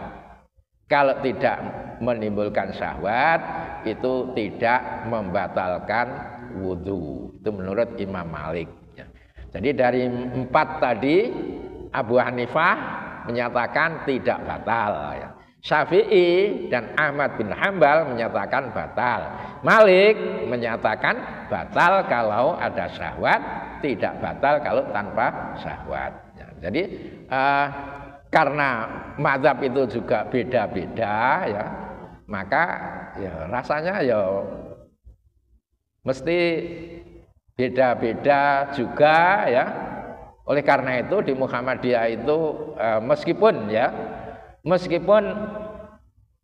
A: Kalau tidak menimbulkan syahwat, itu tidak membatalkan wudhu. Itu menurut Imam Malik ya. Jadi dari 4 tadi, Abu Hanifah menyatakan tidak batal ya. Syafi'i dan Ahmad bin Hambal menyatakan batal. Malik menyatakan batal kalau ada syahwat, tidak batal kalau tanpa syahwat ya. Jadi karena mazhab itu juga beda-beda ya, maka ya rasanya ya mesti beda-beda juga ya. Oleh karena itu di Muhammadiyah itu meskipun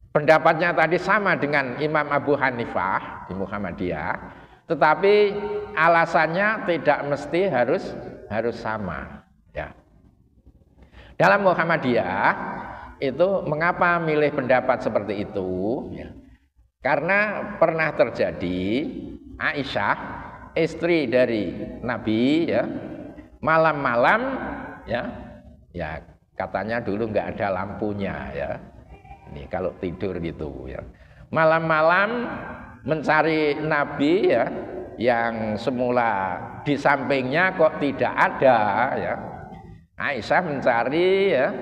A: pendapatnya tadi sama dengan Imam Abu Hanifah di Muhammadiyah, tetapi alasannya tidak mesti harus sama ya. Dalam Muhammadiyah itu mengapa milih pendapat seperti itu ya? Karena pernah terjadi Aisyah, istri dari Nabi ya, malam-malam ya katanya dulu nggak ada lampunya ya. Ini kalau tidur gitu ya. Malam-malam mencari Nabi ya, yang semula di sampingnya kok tidak ada ya. Aisyah mencari ya,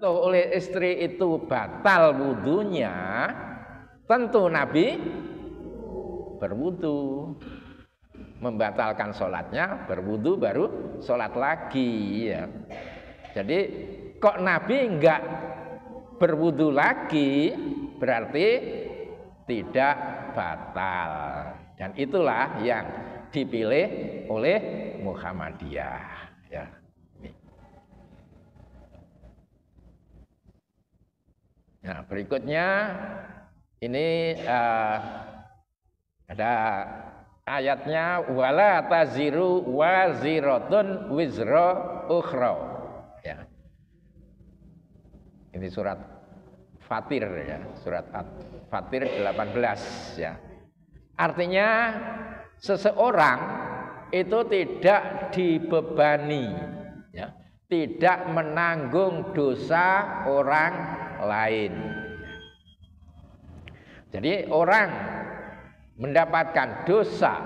A: oleh istri itu batal wudunya, tentu Nabi berwudu, membatalkan sholatnya, berwudu baru sholat lagi ya. Jadi kok Nabi enggak berwudu lagi, berarti tidak batal, dan itulah yang dipilih oleh Muhammadiyah ya. Nah, berikutnya ini ada ayatnya, wala taziru waziratun wizra ukhra ya. Ini surat Fatir ya, surat Fatir 18 ya. Artinya seseorang itu tidak dibebani ya, tidak menanggung dosa orang lain. Jadi orang mendapatkan dosa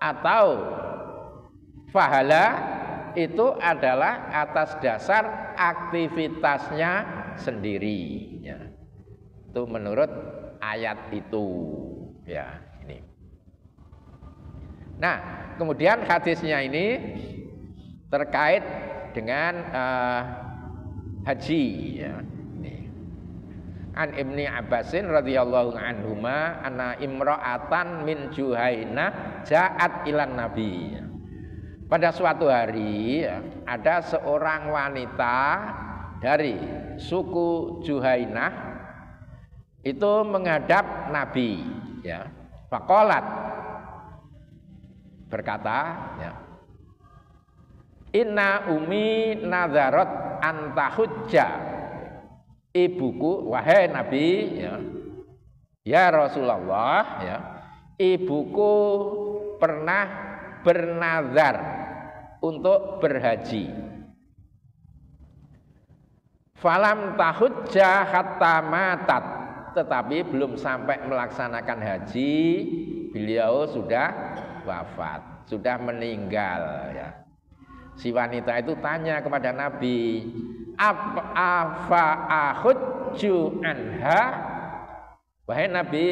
A: atau pahala itu adalah atas dasar aktivitasnya sendiri ya. Itu menurut ayat itu ya ini. Nah, kemudian hadisnya ini terkait dengan haji ya. An Ibni Abbasin radhiyallahu anhuma anna imra'atan min Juhainah ja'at ilan Nabi. Pada suatu hari ya, ada seorang wanita dari suku Juhainah itu menghadap Nabi ya. Faqalat, berkata ya, inna umi nadzarat anta hujja ibuku, wahai Nabi, ya Rasulullah, ibuku pernah bernazar untuk berhaji. Falam tahujja hatta matat, tetapi belum sampai melaksanakan haji, beliau sudah wafat, sudah meninggal ya. Si wanita itu tanya kepada Nabi, afa ahujju anha, wahai Nabi,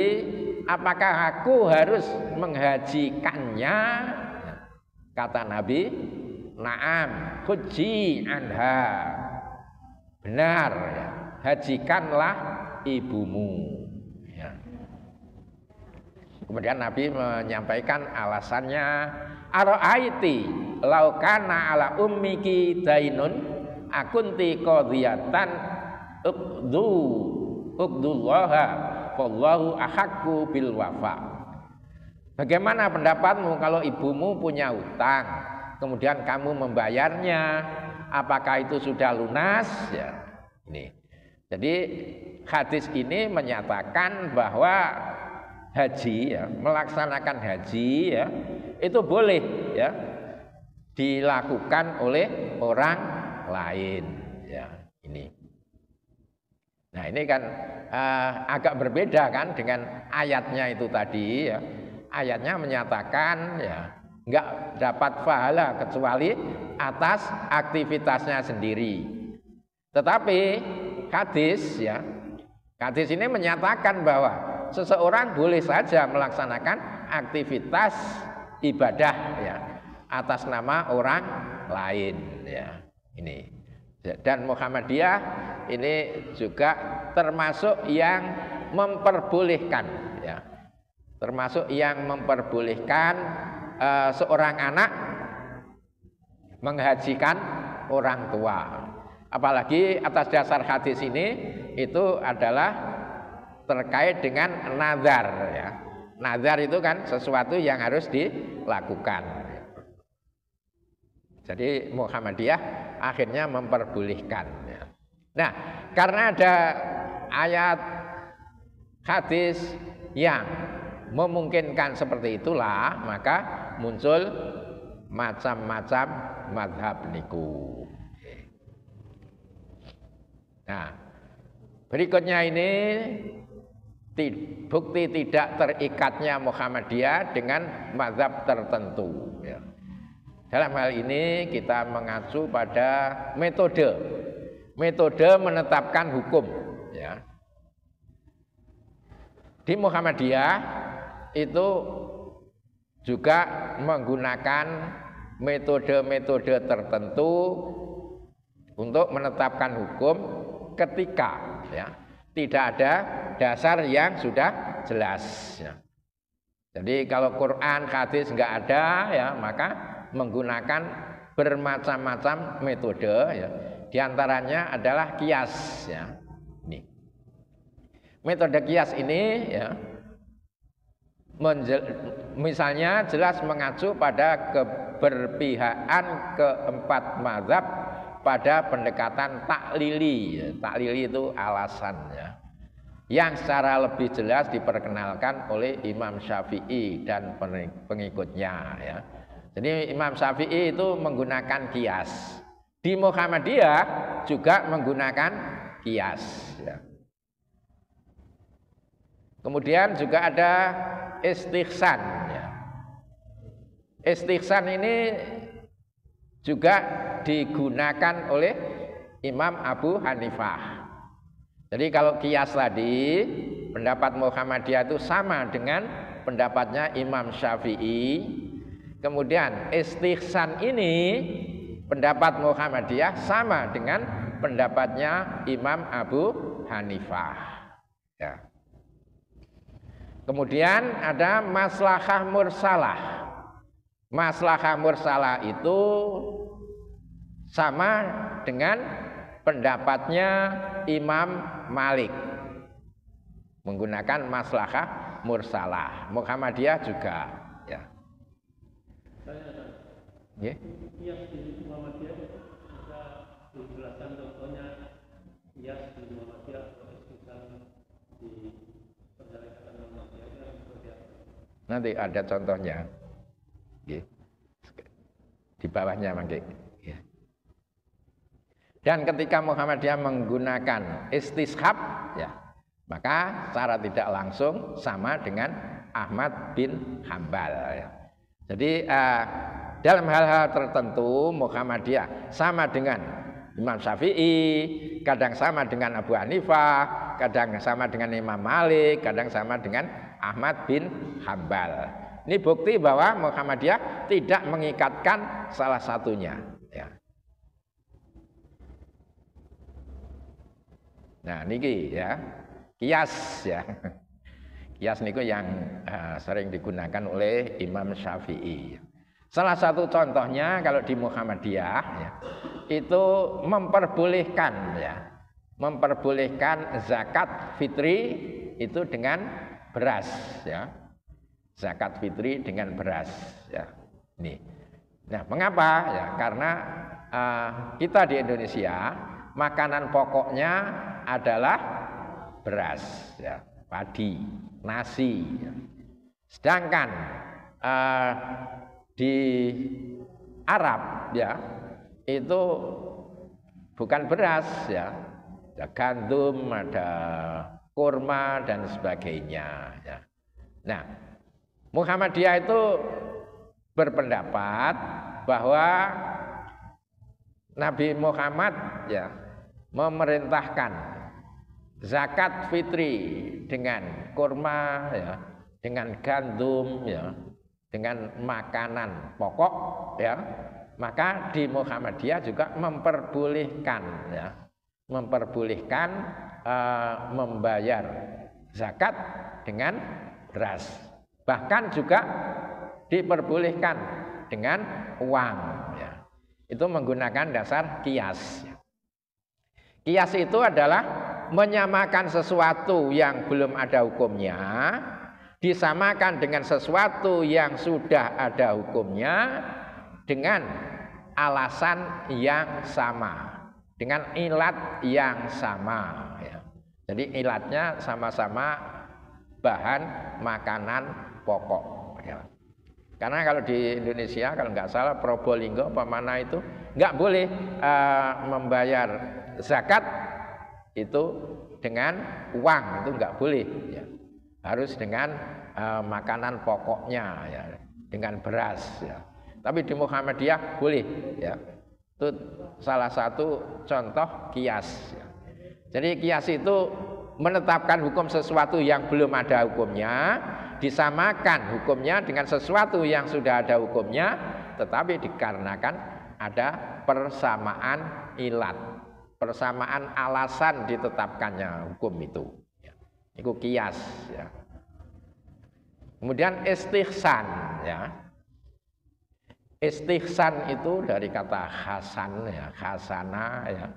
A: apakah aku harus menghajikannya? Kata Nabi, na'am, huji anha, benar ya, hajikanlah ibumu ya. Kemudian Nabi menyampaikan alasannya, ara'aiti law kana ala ummiki dainun akunti qadhiyatan uqdullaha wallahu ahaqqu bil wafa. Bagaimana pendapatmu kalau ibumu punya hutang, kemudian kamu membayarnya, apakah itu sudah lunas? Ya, ini. Jadi hadis ini menyatakan bahwa haji, ya, melaksanakan haji, ya, itu boleh, ya, dilakukan oleh orang lain. Ya, ini. Nah, ini kan agak berbeda kan dengan ayatnya itu tadi, ya. Ayatnya menyatakan ya nggak dapat pahala kecuali atas aktivitasnya sendiri. Tetapi hadis ini menyatakan bahwa seseorang boleh saja melaksanakan aktivitas ibadah ya atas nama orang lain ya. Ini. Dan Muhammadiyah ini juga termasuk yang memperbolehkan ya. Termasuk yang memperbolehkan seorang anak menghajikan orang tua. Apalagi atas dasar hadis ini itu adalah terkait dengan nazar ya. Nazar itu kan sesuatu yang harus dilakukan. Jadi Muhammadiyah akhirnya memperbolehkan ya. Nah, karena ada ayat hadis yang memungkinkan seperti itulah, maka muncul macam-macam mazhab niku. Nah, berikutnya ini bukti tidak terikatnya Muhammadiyah dengan mazhab tertentu. Ya. Dalam hal ini kita mengacu pada metode menetapkan hukum. Ya. Di Muhammadiyah itu juga menggunakan metode-metode tertentu untuk menetapkan hukum ketika ya tidak ada dasar yang sudah jelas ya. Jadi kalau Quran, hadis nggak ada ya, maka menggunakan bermacam-macam metode ya. Di antaranya adalah kias ya. Ini. Metode kias ini ya misalnya jelas mengacu pada keberpihakan keempat mazhab pada pendekatan taklili. Taklili itu alasan ya, yang secara lebih jelas diperkenalkan oleh Imam Syafi'i dan pengikutnya ya. Jadi Imam Syafi'i itu menggunakan kias. Di Muhammadiyah juga menggunakan kias ya. Kemudian juga ada istihsan ya. Istihsan ini juga digunakan oleh Imam Abu Hanifah. Jadi kalau kias tadi pendapat Muhammadiyah itu sama dengan pendapatnya Imam Syafi'i. Kemudian istihsan ini pendapat Muhammadiyah sama dengan pendapatnya Imam Abu Hanifah ya. Kemudian ada maslahah mursalah. Maslahah mursalah itu sama dengan pendapatnya Imam Malik, menggunakan maslahah mursalah. Muhammadiyah juga ya.
B: kias di Muhammadiyah atau istiqam di persyarikatan Muhammadiyah itu seperti apa?
A: Nanti ada contohnya. Di bawahnya mangke. Dan ketika Muhammadiyah menggunakan istishab, ya, maka secara tidak langsung sama dengan Ahmad bin Hambal. Ya. Jadi dalam hal-hal tertentu Muhammadiyah sama dengan Imam Syafi'i, kadang sama dengan Abu Hanifah, kadang sama dengan Imam Malik, kadang sama dengan Ahmad bin Hambal. Ini bukti bahwa Muhammadiyah tidak mengikatkan salah satunya. Ya. Nah, niki ya, kias ya. Kias niku yang sering digunakan oleh Imam Syafi'i. Salah satu contohnya kalau di Muhammadiyah ya, itu memperbolehkan zakat fitri itu dengan beras ya. Zakat fitri dengan beras ya. Nih. Nah, mengapa ya? Karena kita di Indonesia makanan pokoknya adalah beras ya, padi, nasi ya. Sedangkan di Arab ya itu bukan beras ya, ada gandum, ada kurma dan sebagainya ya. Nah, Muhammadiyah itu berpendapat bahwa Nabi Muhammad ya memerintahkan zakat fitri dengan kurma ya, dengan gandum ya, dengan makanan pokok ya, maka di Muhammadiyah juga memperbolehkan ya, membayar zakat dengan beras, bahkan juga diperbolehkan dengan uang ya. Itu menggunakan dasar kias. Kias itu adalah menyamakan sesuatu yang belum ada hukumnya disamakan dengan sesuatu yang sudah ada hukumnya dengan alasan yang sama, dengan ilat yang sama ya. Jadi ilatnya sama-sama bahan makanan pokok ya. Karena kalau di Indonesia kalau nggak salah Probolinggo apa mana itu nggak boleh membayar zakat itu dengan uang, itu nggak boleh ya. Harus dengan makanan pokoknya ya, dengan beras ya. Tapi di Muhammadiyah boleh ya. Itu salah satu contoh kias ya. Jadi kias itu menetapkan hukum sesuatu yang belum ada hukumnya, disamakan hukumnya dengan sesuatu yang sudah ada hukumnya, tetapi dikarenakan ada persamaan ilat, persamaan alasan ditetapkannya hukum itu. Itu kias ya. Kemudian istihsan ya. Istihsan itu dari kata hasan ya, hasana ya,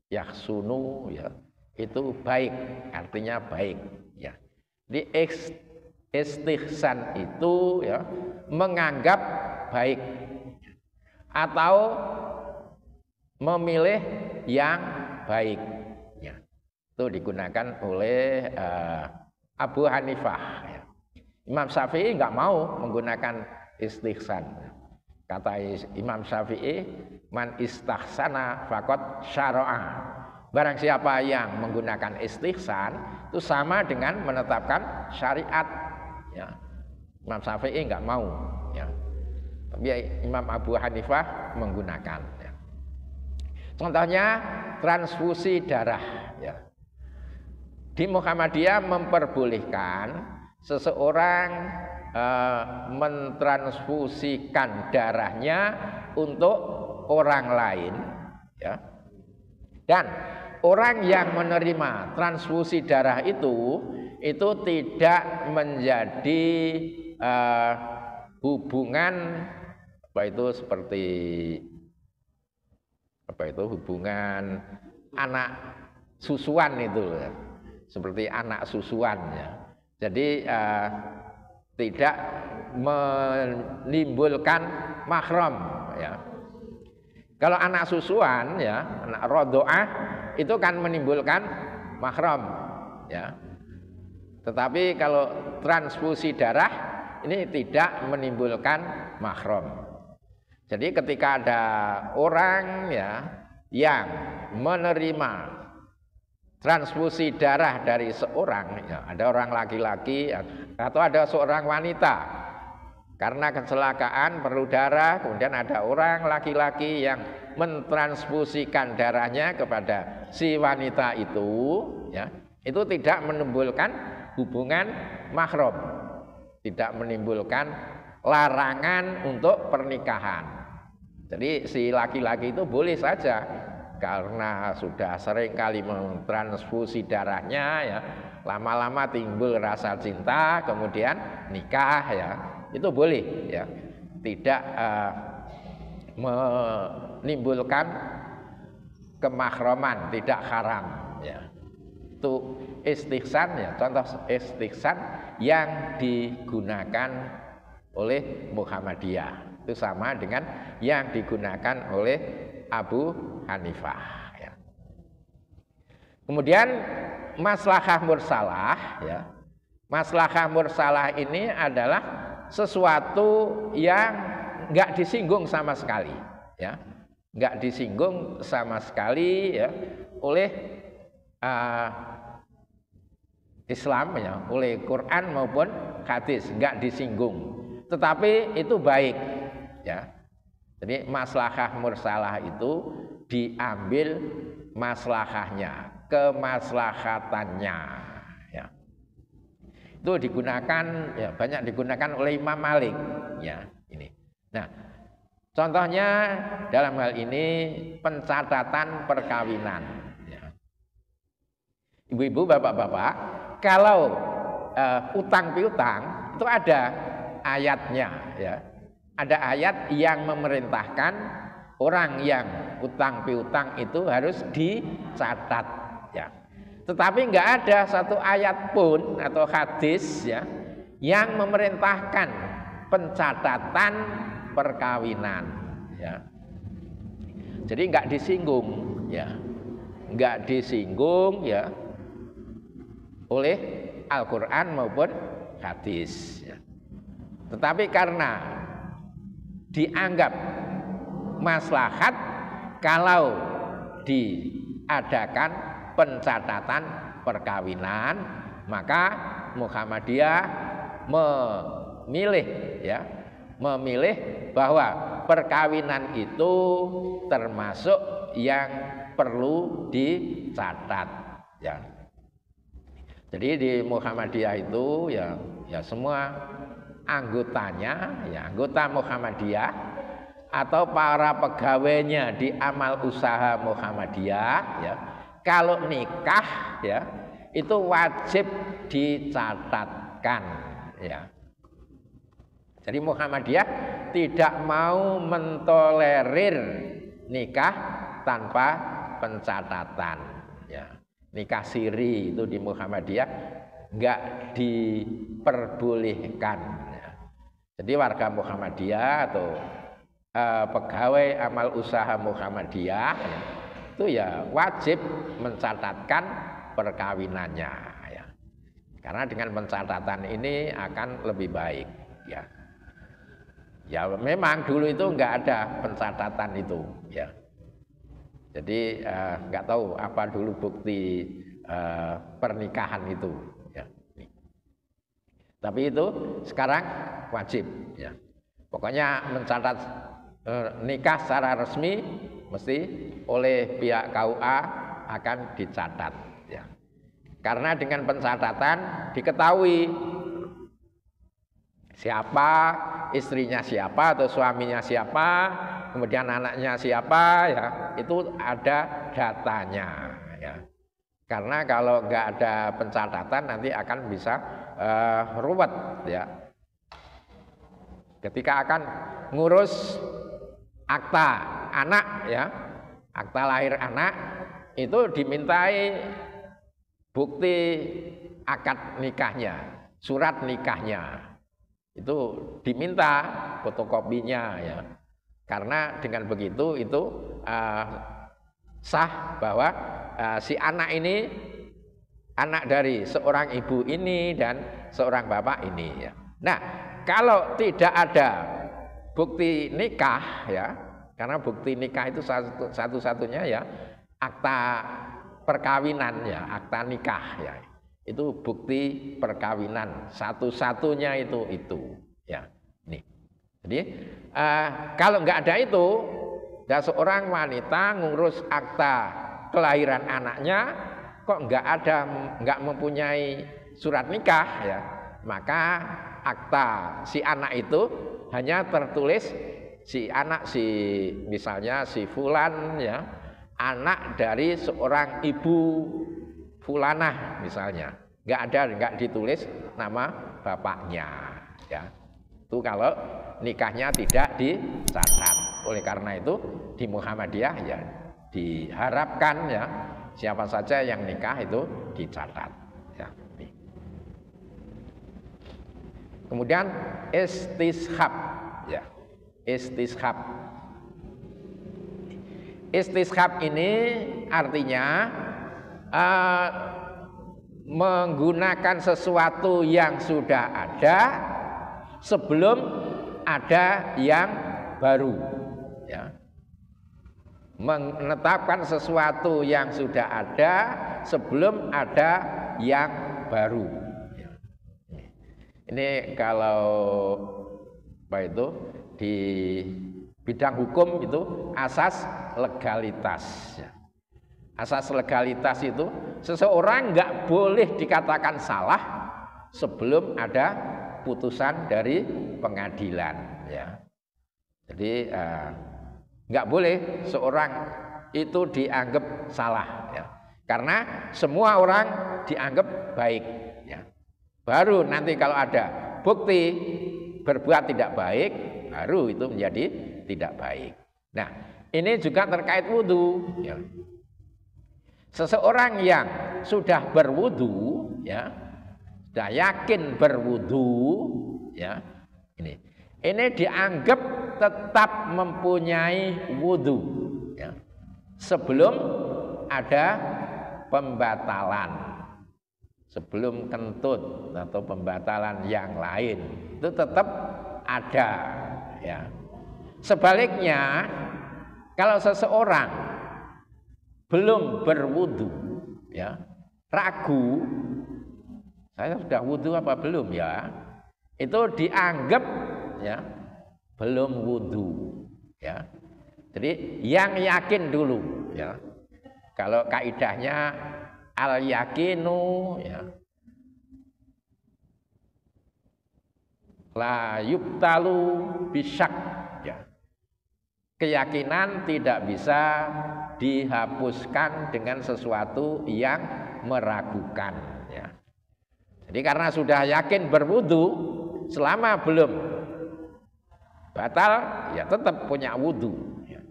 A: yahsunu ya. Itu baik, artinya baik ya. Di istihsan itu ya menganggap baik atau memilih yang baik ya. Itu digunakan oleh Abu Hanifah ya. Imam Syafi'i nggak mau menggunakan istihsan. Kata Imam Syafi'i, man istahsana faqad syara'a. Barang siapa yang menggunakan istihsan itu sama dengan menetapkan syariat ya. Imam Syafi'i nggak mau ya. Tapi Imam Abu Hanifah menggunakan ya. Contohnya transfusi darah ya. Di Muhammadiyah memperbolehkan seseorang mentransfusikan darahnya untuk orang lain ya. Dan orang yang menerima transfusi darah itu tidak menjadi hubungan seperti hubungan anak susuan itu ya. Seperti anak susuan ya. Jadi tidak menimbulkan mahram ya. Kalau anak susuan ya, anak rodoah itu kan menimbulkan mahram ya. Tetapi kalau transfusi darah ini tidak menimbulkan mahram. Jadi ketika ada orang ya yang menerima transfusi darah dari seorang ya, ada orang laki-laki atau ada seorang wanita karena kecelakaan perlu darah, kemudian ada orang laki-laki yang mentransfusikan darahnya kepada si wanita itu ya, itu tidak menimbulkan hubungan mahram, tidak menimbulkan larangan untuk pernikahan. Jadi si laki-laki itu boleh saja karena sudah sering kali mentransfusi darahnya ya, lama-lama timbul rasa cinta, kemudian nikah ya, itu boleh ya, tidak menimbulkan kemahraman, tidak haram ya. Itu istihsan ya, contoh istihsan yang digunakan oleh Muhammadiyah itu sama dengan yang digunakan oleh Abu Hanifah ya. Kemudian maslahah mursalah ya. Maslahah mursalah ini adalah sesuatu yang enggak disinggung sama sekali ya. Enggak disinggung sama sekali ya oleh Islam ya, oleh Quran maupun hadis, enggak disinggung. Tetapi itu baik ya. Jadi maslahah mursalah itu diambil maslahahnya, kemaslahatannya ya. Itu digunakan ya, banyak digunakan oleh Imam Malik ya ini. Nah, contohnya dalam hal ini pencatatan perkawinan ya. Ibu-ibu, bapak-bapak, kalau utang piutang itu ada ayatnya ya. Ada ayat yang memerintahkan orang yang utang piutang itu harus dicatat ya. Tetapi enggak ada satu ayat pun atau hadis ya yang memerintahkan pencatatan perkawinan ya. Jadi enggak disinggung ya. Enggak disinggung ya oleh Al-Qur'an maupun hadis ya. Tetapi karena dianggap maslahat kalau diadakan pencatatan perkawinan, maka Muhammadiyah memilih bahwa perkawinan itu termasuk yang perlu dicatat ya. Jadi di Muhammadiyah itu ya semua anggotanya ya, anggota Muhammadiyah atau para pegawainya di amal usaha Muhammadiyah ya, kalau nikah ya itu wajib dicatatkan ya. Jadi Muhammadiyah tidak mau mentolerir nikah tanpa pencatatan ya. Nikah siri itu di Muhammadiyah enggak diperbolehkan ya. Jadi warga Muhammadiyah atau pegawai amal usaha Muhammadiyah ya, itu ya wajib mencatatkan perkawinannya ya. Karena dengan pencatatan ini akan lebih baik ya. Ya memang dulu itu enggak ada pencatatan itu ya. Jadi enggak tahu apa dulu bukti pernikahan itu ya. Tapi itu sekarang wajib ya. Pokoknya mencatat nikah secara resmi mesti oleh pihak KUA akan dicatat ya. Karena dengan pencatatan diketahui siapa istrinya, siapa atau suaminya siapa, kemudian anaknya siapa ya, itu ada datanya ya. Karena kalau nggak ada pencatatan nanti akan bisa ruwet ya. Ketika akan ngurus akta anak ya, akta lahir anak itu dimintai bukti akad nikahnya, surat nikahnya. Itu diminta fotokopinya ya. Karena dengan begitu itu sah bahwa si anak ini anak dari seorang ibu ini dan seorang bapak ini ya. Nah, kalau tidak ada bukti nikah ya, karena bukti nikah itu satu-satunya ya akta perkawinan ya, akta nikah ya. Itu bukti perkawinan satu-satunya itu ya. Nih. Jadi kalau nggak ada itu, dan seorang wanita ngurus akta kelahiran anaknya kok nggak mempunyai surat nikah ya, maka akta si anak itu hanya tertulis si anak misalnya si fulan ya, anak dari seorang ibu fulanah misalnya, nggak ditulis nama bapaknya ya. Itu kalau nikahnya tidak dicatat. Oleh karena itu di Muhammadiyah ya diharapkan ya siapa saja yang nikah itu dicatat ya. Kemudian istishab ya. Istishab ini artinya menggunakan sesuatu yang sudah ada sebelum ada yang baru ya. Menetapkan sesuatu yang sudah ada sebelum ada yang baru ya. Ini kalau apa itu di bidang hukum itu asas legalitas ya. Asas legalitas itu seseorang nggak boleh dikatakan salah sebelum ada putusan dari pengadilan ya. Jadi nggak boleh seorang itu dianggap salah ya. Karena semua orang dianggap baik ya. Baru nanti kalau ada bukti berbuat tidak baik, baru itu menjadi tidak baik. Nah, ini juga terkait wudhu ya. Seseorang yang sudah berwudhu ya, sudah yakin berwudhu ya, ini dianggap tetap mempunyai wudhu ya, sebelum ada pembatalan, sebelum kentut atau pembatalan yang lain itu tetap ada ya. Sebaliknya kalau seseorang belum berwudhu ya, ragu saya sudah wudhu apa belum ya, itu dianggap ya belum wudhu ya. Jadi yang yakin dulu ya. Kalau kaidahnya al yakinu ya la yubtalu bisyak ya. Keyakinan tidak bisa dihapuskan dengan sesuatu yang meragukan ya. Jadi karena sudah yakin berwudu, selama belum batal ya tetap punya wudu ya.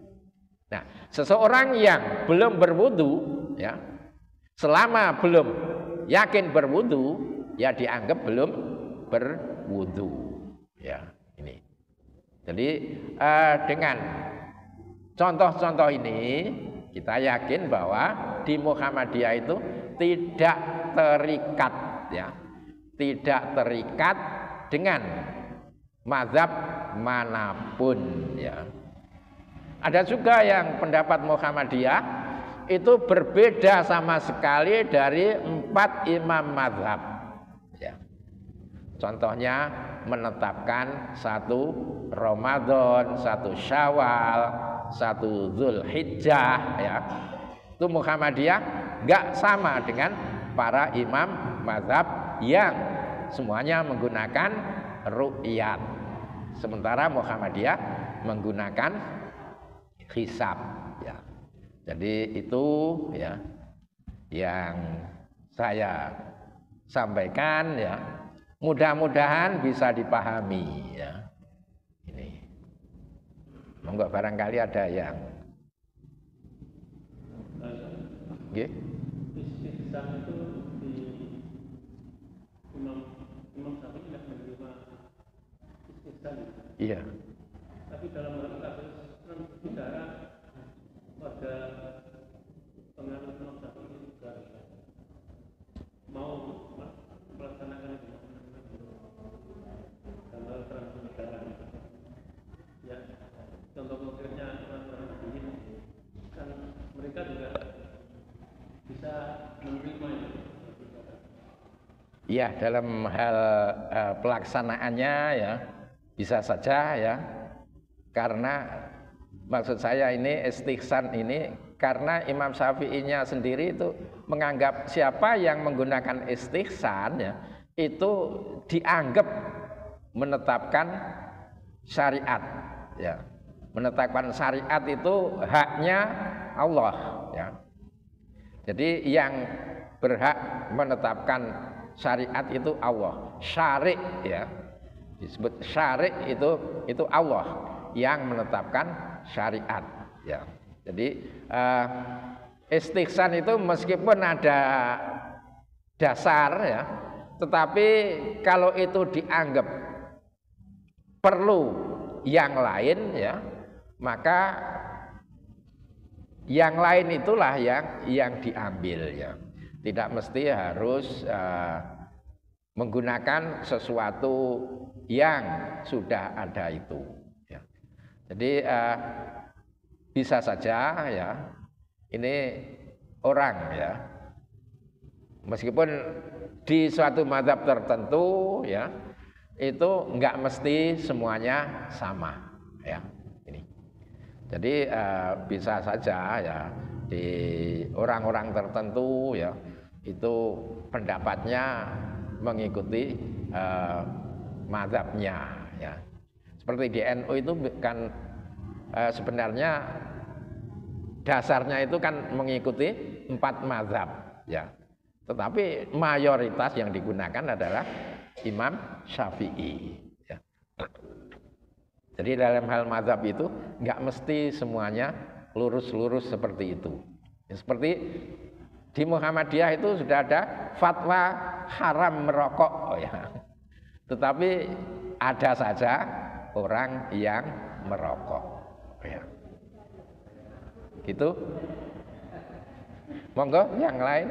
A: Nah, seseorang yang belum berwudu ya, selama belum yakin berwudu ya dianggap belum berwudu ya. Ini jadi dengan contoh-contoh ini kita yakin bahwa di Muhammadiyah itu tidak terikat ya, tidak terikat dengan mazhab manapun ya. Ada juga yang pendapat Muhammadiyah itu berbeda sama sekali dari 4 imam mazhab ya. Contohnya menetapkan 1 Ramadan, 1 Syawal, 1 Zulhijjah ya. Itu Muhammadiyah enggak sama dengan para imam mazhab yang semuanya menggunakan ru'yat. Sementara Muhammadiyah menggunakan hisab ya. Jadi itu ya yang saya sampaikan ya. Mudah-mudahan bisa dipahami ya. Ini. Monggo barangkali ada yang nggih.
B: Hisab itu di Imam Syafi'i tidak menerima istihsan.
A: Iya.
B: Tapi dalam mazhab kasus
A: Ya, dalam hal pelaksanaannya ya bisa saja ya, karena maksud saya ini istihsan ini karena Imam Syafi'inya sendiri itu menganggap siapa yang menggunakan istihsan ya itu dianggap menetapkan syariat ya. Menetapkan syariat itu haknya Allah ya. Jadi yang berhak menetapkan syariat itu Allah. Syari' ya. Disebut syari' itu Allah yang menetapkan syariat ya. Jadi istihsan itu meskipun ada dasar ya, tetapi kalau itu dianggap perlu yang lain ya, maka yang lain itulah yang diambil ya. Tidak mesti harus menggunakan sesuatu yang sudah ada itu ya. Jadi bisa saja ya ini orang ya meskipun di suatu mazhab tertentu ya itu enggak mesti semuanya sama ya ini. Jadi bisa saja ya di orang-orang tertentu ya itu pendapatnya mengikuti mazhabnya ya. Seperti di NU itu kan sebenarnya dasarnya itu kan mengikuti 4 mazhab ya. Tetapi mayoritas yang digunakan adalah Imam Syafi'i ya. Jadi dalam hal mazhab itu nggak mesti semuanya lurus-lurus seperti itu. Ya, seperti di Muhammadiyah itu sudah ada fatwa haram merokok ya. Tetapi ada saja orang yang merokok ya. Gitu. Monggo yang lain.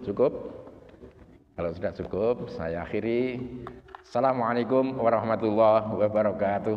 A: Cukup? Kalau sudah cukup, saya akhiri. Assalamualaikum warahmatullahi wabarakatuh.